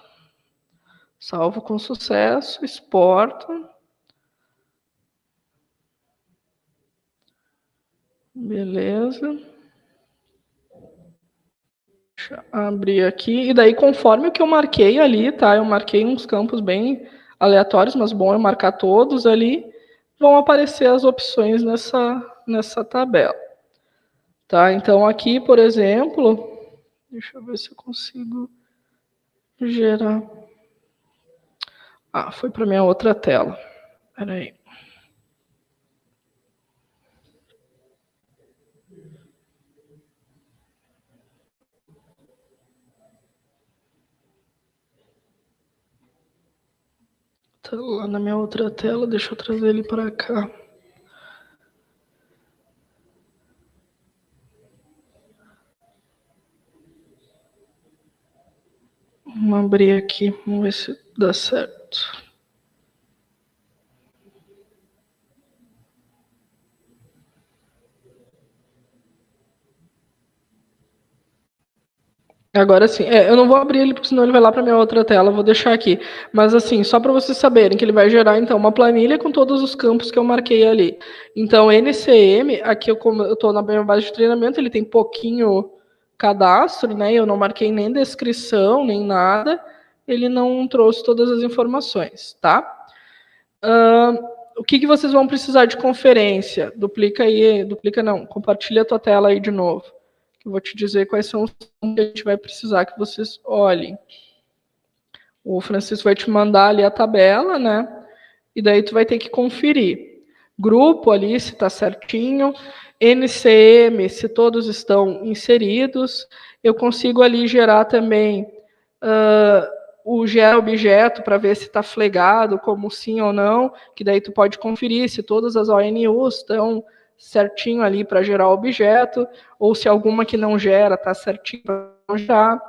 Salvo com sucesso, exporto. Beleza. Deixa eu abrir aqui. E daí, conforme o que eu marquei ali, tá? Eu marquei uns campos bem aleatórios, mas bom eu marcar todos ali. Vão aparecer as opções nessa tabela. Tá? Então, aqui, por exemplo, deixa eu ver se eu consigo gerar. Foi para minha outra tela. Espera aí. Tá lá na minha outra tela, deixa eu trazer ele para cá. Vamos abrir aqui, vamos ver se dá certo. Agora sim, eu não vou abrir ele porque senão ele vai lá para minha outra tela, vou deixar aqui. Mas assim, só para vocês saberem que ele vai gerar então uma planilha com todos os campos que eu marquei ali. Então, NCM, aqui como eu estou na minha base de treinamento, ele tem pouquinho cadastro, né? Eu não marquei nem descrição, nem nada. Ele não trouxe todas as informações, tá? O que vocês vão precisar de conferência? Compartilha a tua tela aí de novo. Eu vou te dizer quais são os que a gente vai precisar que vocês olhem. O Francisco vai te mandar ali a tabela, né? E daí tu vai ter que conferir. Grupo ali, se está certinho. NCM, se todos estão inseridos. Eu consigo ali gerar também o gera objeto para ver se está flegado, como sim ou não. Que daí tu pode conferir se todas as ONUs estão certinho ali para gerar o objeto, ou se alguma que não gera, está certinho para não gerar.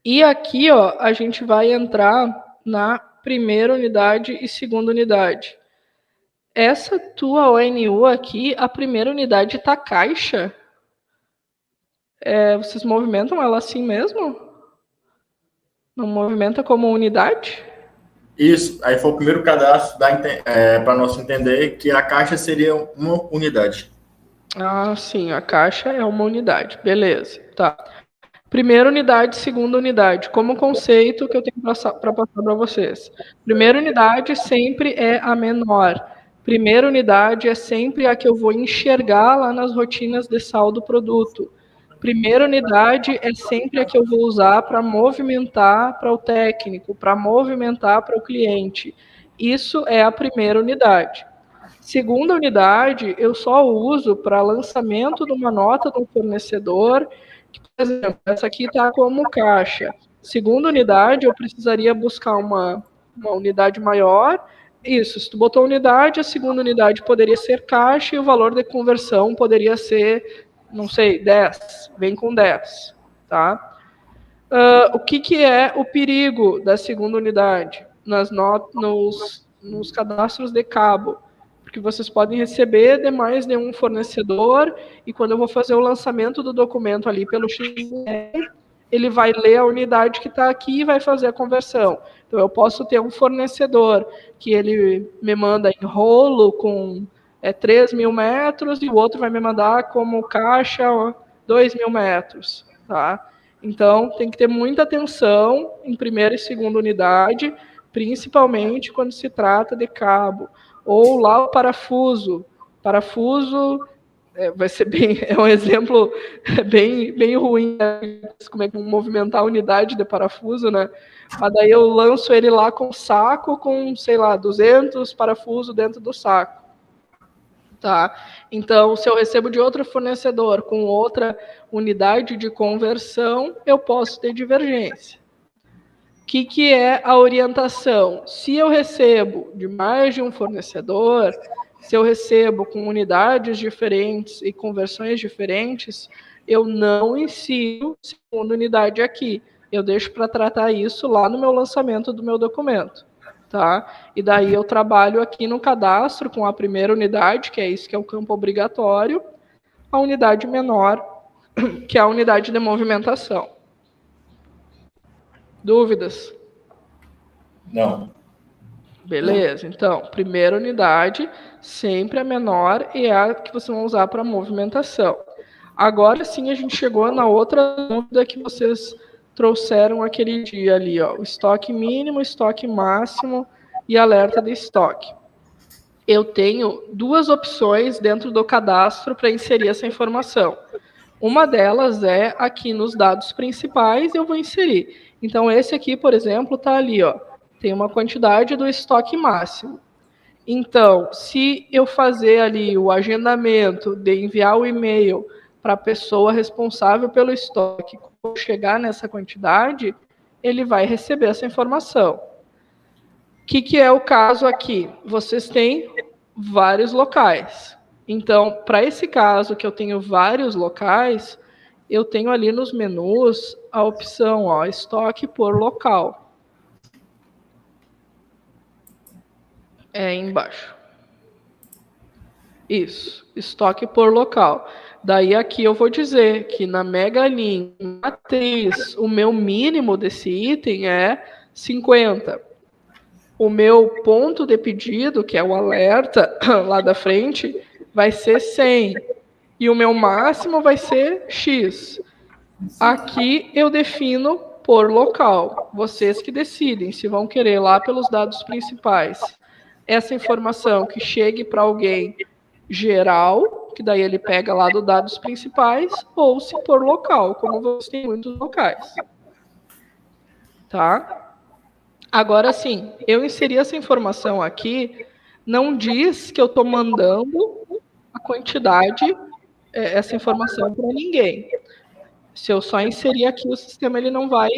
E aqui, ó, a gente vai entrar na primeira unidade e segunda unidade. Essa tua ONU aqui, a primeira unidade está caixa. Vocês movimentam ela assim mesmo? Não movimenta como unidade? Isso, aí foi o primeiro cadastro para nós entender que a caixa seria uma unidade. Sim, a caixa é uma unidade, beleza, tá. Primeira unidade, segunda unidade, como conceito que eu tenho para passar para vocês. Primeira unidade sempre é a menor. Primeira unidade é sempre a que eu vou enxergar lá nas rotinas de saldo produto. Primeira unidade é sempre a que eu vou usar para movimentar para o técnico, para movimentar para o cliente. Isso é a primeira unidade. Segunda unidade, eu só uso para lançamento de uma nota do fornecedor, que, por exemplo, essa aqui está como caixa. Segunda unidade, eu precisaria buscar uma unidade maior. Isso, se tu botou unidade, a segunda unidade poderia ser caixa e o valor de conversão poderia ser, não sei, 10. Vem com 10, tá? O que é o perigo da segunda unidade? Nos cadastros de cabo. Porque vocês podem receber de mais de um fornecedor e quando eu vou fazer o lançamento do documento ali pelo XML, ele vai ler a unidade que está aqui e vai fazer a conversão. Então, eu posso ter um fornecedor que ele me manda em rolo com 3.000 metros e o outro vai me mandar como caixa 2.000 metros. Tá? Então, tem que ter muita atenção em primeira e segunda unidade, principalmente quando se trata de cabo. Ou lá o parafuso. Parafuso vai ser bem, é um exemplo bem ruim, né? Como é que movimentar a unidade de parafuso, né? Mas daí eu lanço ele lá com saco, com, sei lá, 200 parafusos dentro do saco. Tá? Então, se eu recebo de outro fornecedor com outra unidade de conversão, eu posso ter divergência. O que é a orientação? Se eu recebo de mais de um fornecedor, se eu recebo com unidades diferentes e conversões diferentes, eu não insiro segunda unidade aqui. Eu deixo para tratar isso lá no meu lançamento do meu documento. Tá? E daí eu trabalho aqui no cadastro com a primeira unidade, que é isso que é o campo obrigatório, a unidade menor, que é a unidade de movimentação. Dúvidas? Não. Beleza, então, primeira unidade, sempre a menor e é a que vocês vão usar para movimentação. Agora sim a gente chegou na outra dúvida que vocês trouxeram aquele dia ali, ó, o estoque mínimo, estoque máximo e alerta de estoque. Eu tenho duas opções dentro do cadastro para inserir essa informação. Uma delas é aqui nos dados principais, eu vou inserir. Então, esse aqui, por exemplo, está ali, ó, tem uma quantidade do estoque máximo. Então, se eu fazer ali o agendamento de enviar o e-mail para a pessoa responsável pelo estoque, quando chegar nessa quantidade, ele vai receber essa informação. O que é o caso aqui? Vocês têm vários locais. Então, para esse caso que eu tenho vários locais, eu tenho ali nos menus a opção, ó, estoque por local. É embaixo. Isso, estoque por local. Daí aqui eu vou dizer que na Megalink matriz, o meu mínimo desse item é 50. O meu ponto de pedido, que é o alerta lá da frente, vai ser 100. E o meu máximo vai ser X. Aqui eu defino por local. Vocês que decidem se vão querer lá pelos dados principais essa informação que chegue para alguém geral, que daí ele pega lá dos dados principais, ou se por local, como você tem muitos locais. Tá? Agora sim, eu inseri essa informação aqui, não diz que eu estou mandando a quantidade, essa informação para ninguém. Se eu só inserir aqui, o sistema ele não vai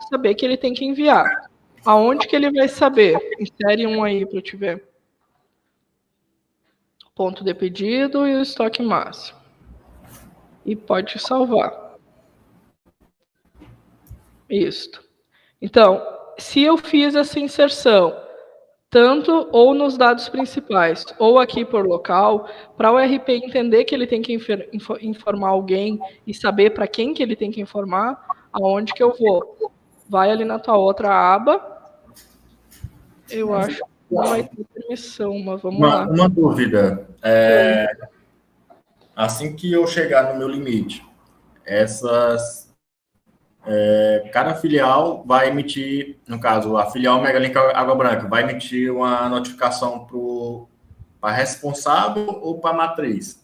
saber que ele tem que enviar. Aonde que ele vai saber? Insere um aí para eu te ver. Ponto de pedido e o estoque máximo. E pode salvar. Isto. Então, se eu fiz essa inserção, tanto ou nos dados principais, ou aqui por local, para o RP entender que ele tem que informar alguém e saber para quem que ele tem que informar, aonde que eu vou? Vai ali na tua outra aba. Eu acho que não vai ter permissão, mas vamos lá. Uma dúvida. Assim que eu chegar no meu limite, cada filial vai emitir, no caso, a filial Megalink Água Branca, vai emitir uma notificação para responsável ou para matriz?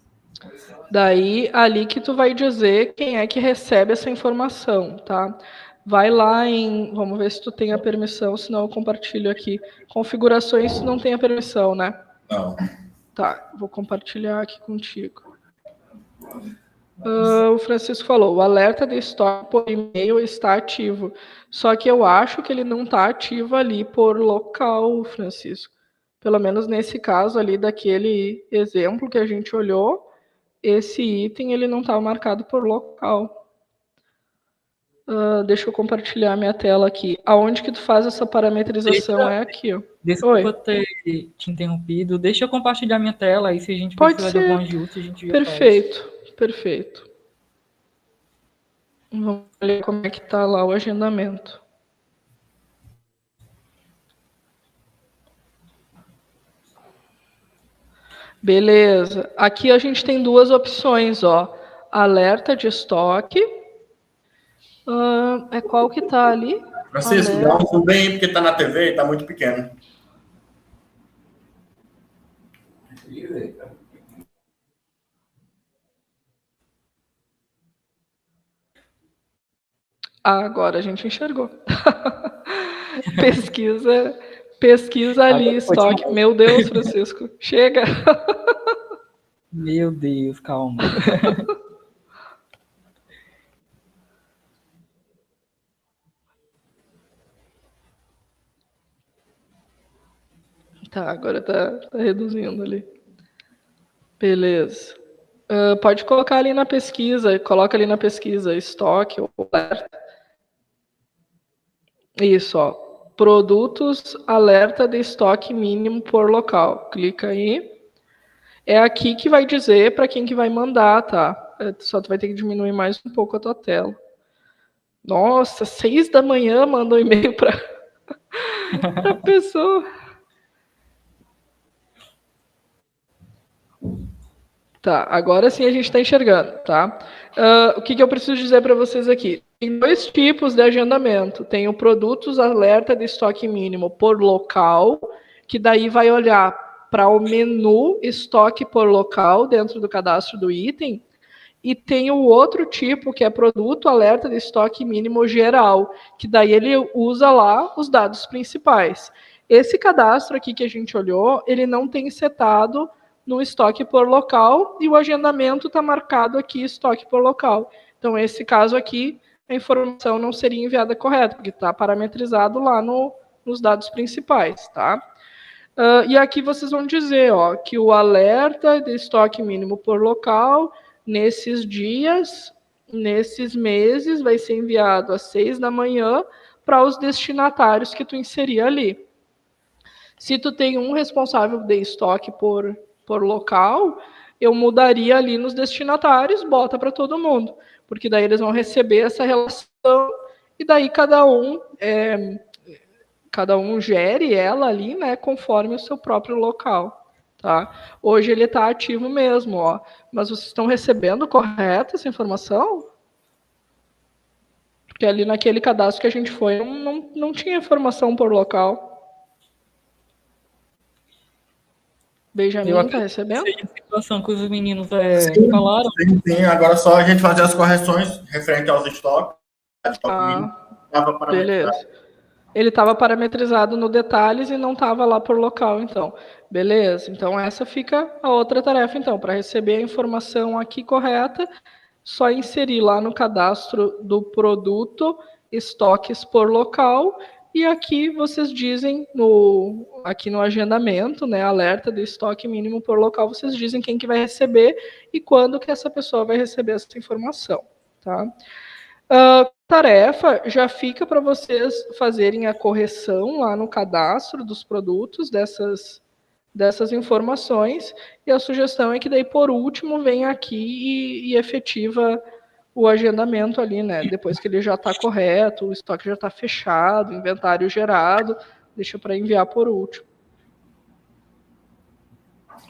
Daí, ali que tu vai dizer quem é que recebe essa informação, tá? Vai lá em... Vamos ver se tu tem a permissão, senão eu compartilho aqui. Configurações, tu não tem a permissão, né? Não. Tá, vou compartilhar aqui contigo. O Francisco falou, o alerta de estoque por e-mail está ativo. Só que eu acho que ele não está ativo ali por local, Francisco. Pelo menos nesse caso ali daquele exemplo que a gente olhou, esse item ele não está marcado por local. Deixa eu compartilhar minha tela aqui. Aonde que tu faz essa parametrização é aqui, ó. Desculpa ter te interrompido. Deixa eu compartilhar minha tela e se a gente precisar de algum ajuste, a gente já Perfeito, perfeito. Vamos ver como é que tá lá o agendamento. Beleza. Aqui a gente tem duas opções, ó. Alerta de estoque. É qual que tá ali? Francisco, dá um zoom bem, porque tá na TV e tá muito pequeno. Agora a gente enxergou. Pesquisa ali, estoque. Meu Deus, Francisco, chega. Meu Deus, calma. Tá, agora tá reduzindo ali. Beleza. Pode colocar ali na pesquisa, coloca ali na pesquisa estoque ou alerta. Isso, ó. Produtos, alerta de estoque mínimo por local. Clica aí. É aqui que vai dizer para quem que vai mandar, tá? Só tu vai ter que diminuir mais um pouco a tua tela. Nossa, 6 da manhã manda um e-mail para a pessoa. Tá, agora sim a gente está enxergando, tá? O que eu preciso dizer para vocês aqui? Tem 2 tipos de agendamento. Tem o produtos alerta de estoque mínimo por local, que daí vai olhar para o menu estoque por local dentro do cadastro do item. E tem o outro tipo, que é produto alerta de estoque mínimo geral, que daí ele usa lá os dados principais. Esse cadastro aqui que a gente olhou, ele não tem setado no estoque por local e o agendamento está marcado aqui estoque por local. Então, esse caso aqui, a informação não seria enviada correta, porque está parametrizado lá nos dados principais, tá? E aqui vocês vão dizer, ó, que o alerta de estoque mínimo por local, nesses dias, nesses meses, vai ser enviado às 6 da manhã para os destinatários que tu inserir ali. Se tu tem um responsável de estoque por local, eu mudaria ali nos destinatários, bota para todo mundo, porque daí eles vão receber essa relação e daí cada um gere ela ali, né, conforme o seu próprio local, tá? Hoje ele está ativo mesmo, ó. Mas vocês estão recebendo correta essa informação? Porque ali naquele cadastro que a gente foi, não tinha informação por local. Benjamin está recebendo? Essa situação que os meninos falaram. Sim, agora só a gente fazer as correções referente aos estoques. Beleza. Ele estava parametrizado no detalhes e não estava lá por local, então. Beleza, então essa fica a outra tarefa, então. Para receber a informação aqui correta, só inserir lá no cadastro do produto estoques por local. E aqui vocês dizem, aqui no agendamento, né, alerta do estoque mínimo por local, vocês dizem quem que vai receber e quando que essa pessoa vai receber essa informação, tá? Tarefa já fica para vocês fazerem a correção lá no cadastro dos produtos dessas informações, e a sugestão é que daí, por último, venha aqui e efetiva o agendamento ali, né? Depois que ele já está correto, o estoque já está fechado, o inventário gerado, deixa para enviar por último.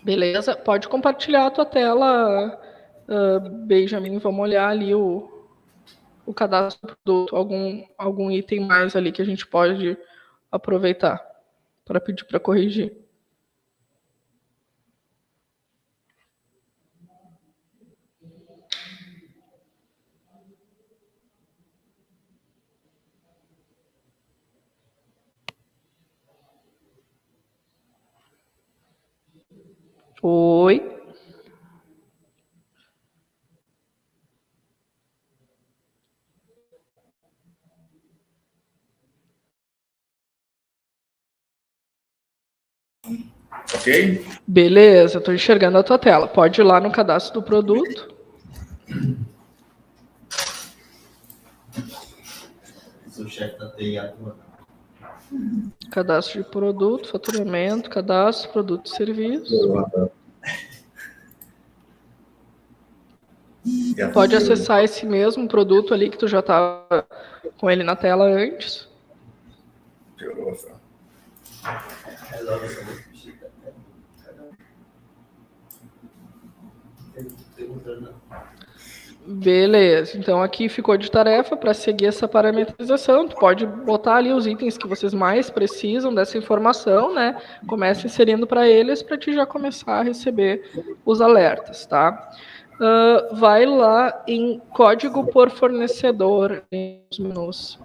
Beleza? Pode compartilhar a tua tela, Benjamin, vamos olhar ali o cadastro do produto, algum item mais ali que a gente pode aproveitar para pedir para corrigir. Oi. Ok? Beleza, estou enxergando a tua tela. Pode ir lá no cadastro do produto. Cadastro de produto, faturamento, cadastro, produto e serviço. Pode acessar esse mesmo produto ali que tu já estava com ele na tela antes. Beleza, então aqui ficou de tarefa para seguir essa parametrização. Tu pode botar ali os itens que vocês mais precisam dessa informação, né? Começa inserindo para eles para te já começar a receber os alertas, tá? vai lá em código por fornecedor, nos menus.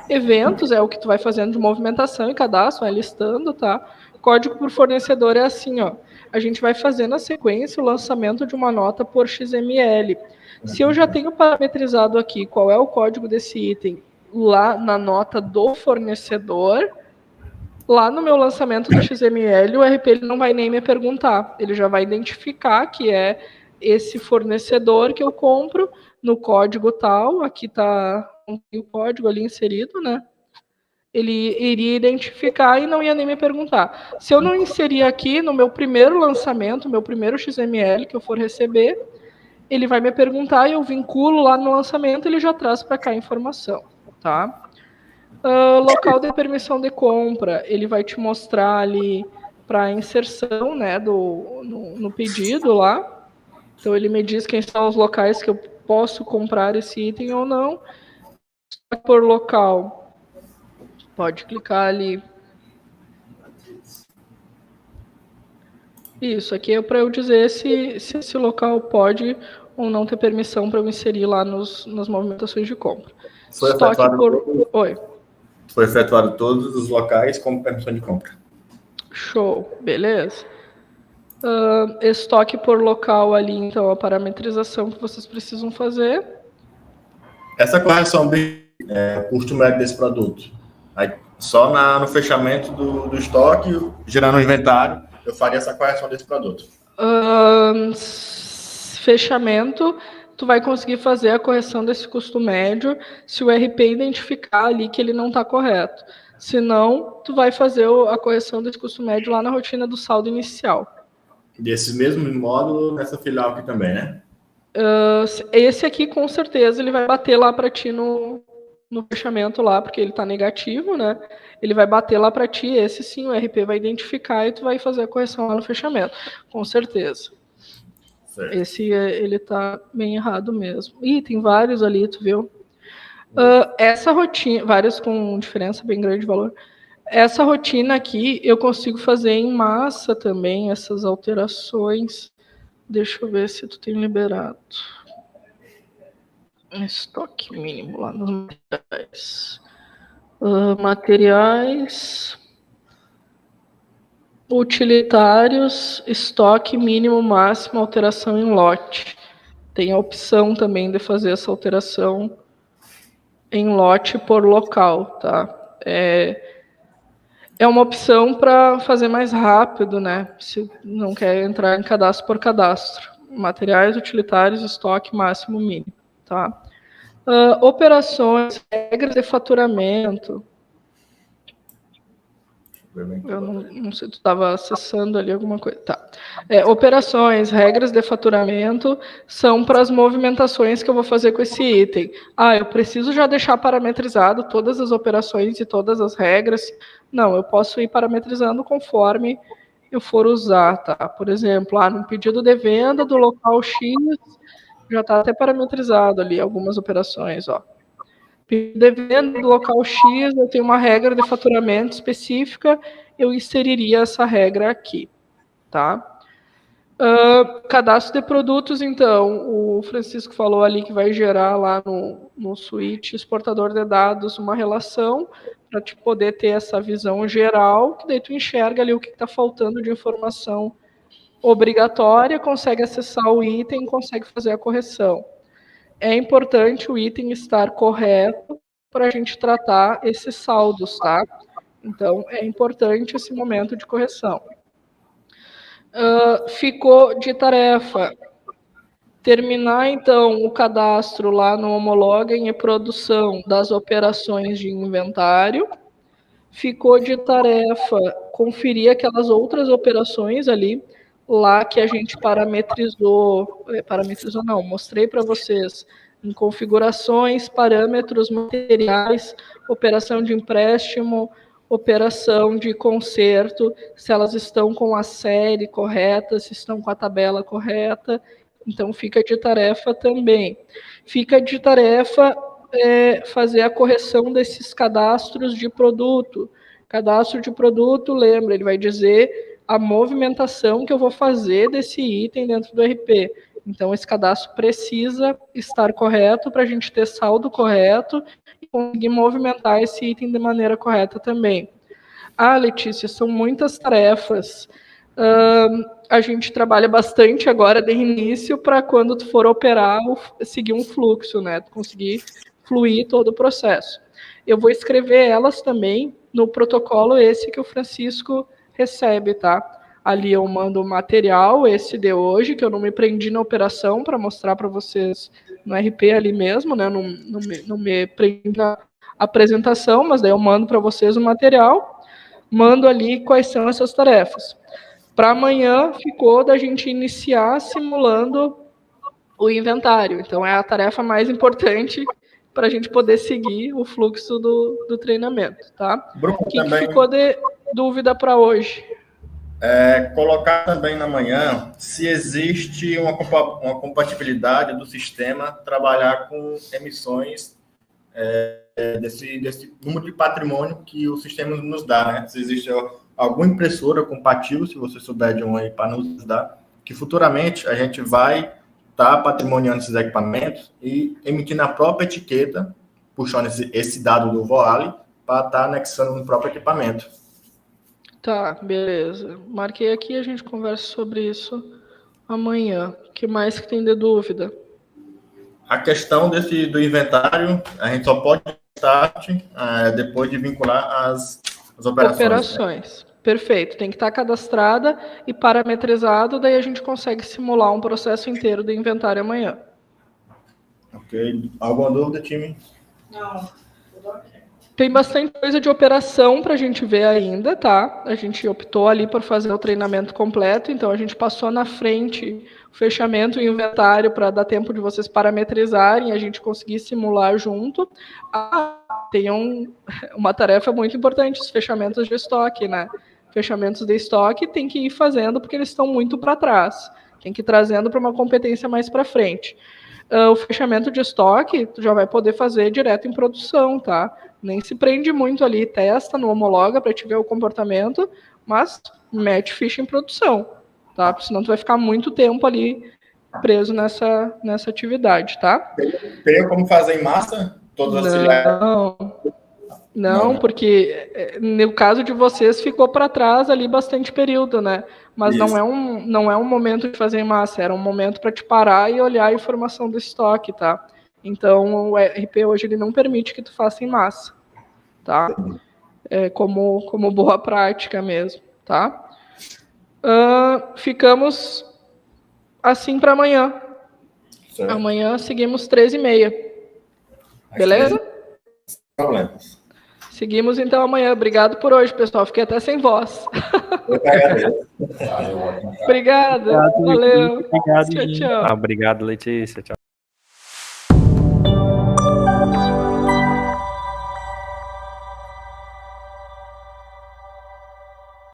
Eventos é o que tu vai fazendo de movimentação e cadastro, vai listando, tá? Código por fornecedor é assim, ó. A gente vai fazer na sequência o lançamento de uma nota por XML. Se eu já tenho parametrizado aqui qual é o código desse item lá na nota do fornecedor, lá no meu lançamento do XML, o RP ele não vai nem me perguntar. Ele já vai identificar que é esse fornecedor que eu compro no código tal. Aqui está o código ali inserido, né? Ele iria identificar e não ia nem me perguntar. Se eu não inserir aqui no meu primeiro lançamento, meu primeiro XML que eu for receber, ele vai me perguntar e eu vinculo lá no lançamento, ele já traz para cá a informação, tá? Local de permissão de compra, ele vai te mostrar ali para inserção, né, no pedido lá. Então ele me diz quem são os locais que eu posso comprar esse item ou não. Por local, pode clicar ali. Isso aqui é para eu dizer se esse local pode ou não ter permissão para eu inserir lá nas movimentações de compra. Foi efetuado todos os locais com permissão de compra. Show, beleza. Estoque por local ali, então, a parametrização que vocês precisam fazer. Essa correção de custo médio desse produto, aí, só no fechamento do estoque, gerando o inventário, eu faria essa correção desse produto. Fechamento, tu vai conseguir fazer a correção desse custo médio se o RP identificar ali que ele não está correto. Se não, tu vai fazer a correção desse custo médio lá na rotina do saldo inicial. Desse mesmo módulo nessa filial aqui também, né? Esse aqui, com certeza, ele vai bater lá para ti no fechamento lá, porque ele está negativo, né? Ele vai bater lá para ti, esse sim o RP vai identificar e tu vai fazer a correção lá no fechamento, com certeza. Certo. Esse, ele tá bem errado mesmo. Ih, tem vários ali, tu viu? Essa rotina, vários com diferença bem grande de valor. Essa rotina aqui, eu consigo fazer em massa também, essas alterações. Deixa eu ver se tu tem liberado. Estoque mínimo lá nos materiais. Materiais. Utilitários, estoque mínimo, máximo, alteração em lote. Tem a opção também de fazer essa alteração em lote por local, tá? É uma opção para fazer mais rápido, né? Se não quer entrar em cadastro por cadastro. Materiais, utilitários, estoque máximo, mínimo, tá? Operações, regras de faturamento. Eu não sei se tu estava acessando ali alguma coisa. Tá. Operações, regras de faturamento são para as movimentações que eu vou fazer com esse item. Eu preciso já deixar parametrizado todas as operações e todas as regras. Não, eu posso ir parametrizando conforme eu for usar, tá? Por exemplo, no pedido de venda do local X, já está até parametrizado ali algumas operações, ó. De venda do local X, eu tenho uma regra de faturamento específica, eu inseriria essa regra aqui, tá? Cadastro de produtos, então, o Francisco falou ali que vai gerar lá no suíte exportador de dados uma relação para te poder ter essa visão geral, que daí tu enxerga ali o que está faltando de informação obrigatória, consegue acessar o item, consegue fazer a correção. É importante o item estar correto para a gente tratar esses saldos, tá? Então, é importante esse momento de correção. Ficou de tarefa terminar, então, o cadastro lá no Homologem e produção das operações de inventário. Ficou de tarefa conferir aquelas outras operações ali, lá que a gente mostrei para vocês em configurações, parâmetros, materiais, operação de empréstimo, operação de conserto, se elas estão com a série correta, se estão com a tabela correta. Então, fica de tarefa também. Fica de tarefa fazer a correção desses cadastros de produto. Cadastro de produto, lembra, ele vai dizer a movimentação que eu vou fazer desse item dentro do RP. Então, esse cadastro precisa estar correto para a gente ter saldo correto e conseguir movimentar esse item de maneira correta também. Ah, Letícia, são muitas tarefas. A gente trabalha bastante agora de início para quando tu for operar, seguir um fluxo, né? Conseguir fluir todo o processo. Eu vou escrever elas também no protocolo esse que o Francisco recebe, tá? Ali eu mando o material, esse de hoje, que eu não me prendi na operação para mostrar para vocês no RP ali mesmo, né? Não me prendi na apresentação, mas daí eu mando para vocês o material, mando ali quais são essas tarefas. Para amanhã ficou da gente iniciar simulando o inventário. Então é a tarefa mais importante para a gente poder seguir o fluxo do treinamento, tá? Bruno, o que ficou de dúvida para hoje? Colocar também na manhã se existe uma compatibilidade do sistema trabalhar com emissões desse número de patrimônio que o sistema nos dá, né? Se existe alguma impressora compatível, se você souber de uma aí para nos dar, que futuramente a gente vai estar patrimoniando esses equipamentos e emitindo a própria etiqueta, puxando esse dado do Voale para estar anexando no próprio equipamento. Tá, beleza. Marquei aqui, a gente conversa sobre isso amanhã. O que mais que tem de dúvida? A questão do inventário, a gente só pode start depois de vincular as operações. Né? Perfeito. Tem que estar cadastrada e parametrizado, daí a gente consegue simular um processo inteiro de inventário amanhã. Ok. Alguma dúvida, time? Não. Tem bastante coisa de operação para a gente ver ainda, tá? A gente optou ali por fazer o treinamento completo, então a gente passou na frente o fechamento e o inventário para dar tempo de vocês parametrizarem e a gente conseguir simular junto. Tem uma tarefa muito importante, os fechamentos de estoque, né? Fechamentos de estoque tem que ir fazendo porque eles estão muito para trás. Tem que ir trazendo para uma competência mais para frente. O fechamento de estoque, tu já vai poder fazer direto em produção, tá? Nem se prende muito ali, testa no homologa para te ver o comportamento, mas mete ficha em produção, tá? Porque senão tu vai ficar muito tempo ali preso nessa atividade, tá? Tem como fazer em massa? Todos os auxiliares? Não, porque no caso de vocês ficou para trás ali bastante período, né? Mas não é um momento de fazer em massa, era um momento para te parar e olhar a informação do estoque, tá? Então, o RP hoje ele não permite que tu faça em massa, tá? Como boa prática mesmo, tá? Ficamos assim para amanhã. Certo. Amanhã seguimos 13h30. Beleza? Problemas. Seguimos então amanhã. Obrigado por hoje, pessoal. Fiquei até sem voz. Eu Obrigado. Valeu. Obrigado, tchau, tchau. Obrigado, Letícia. Tchau.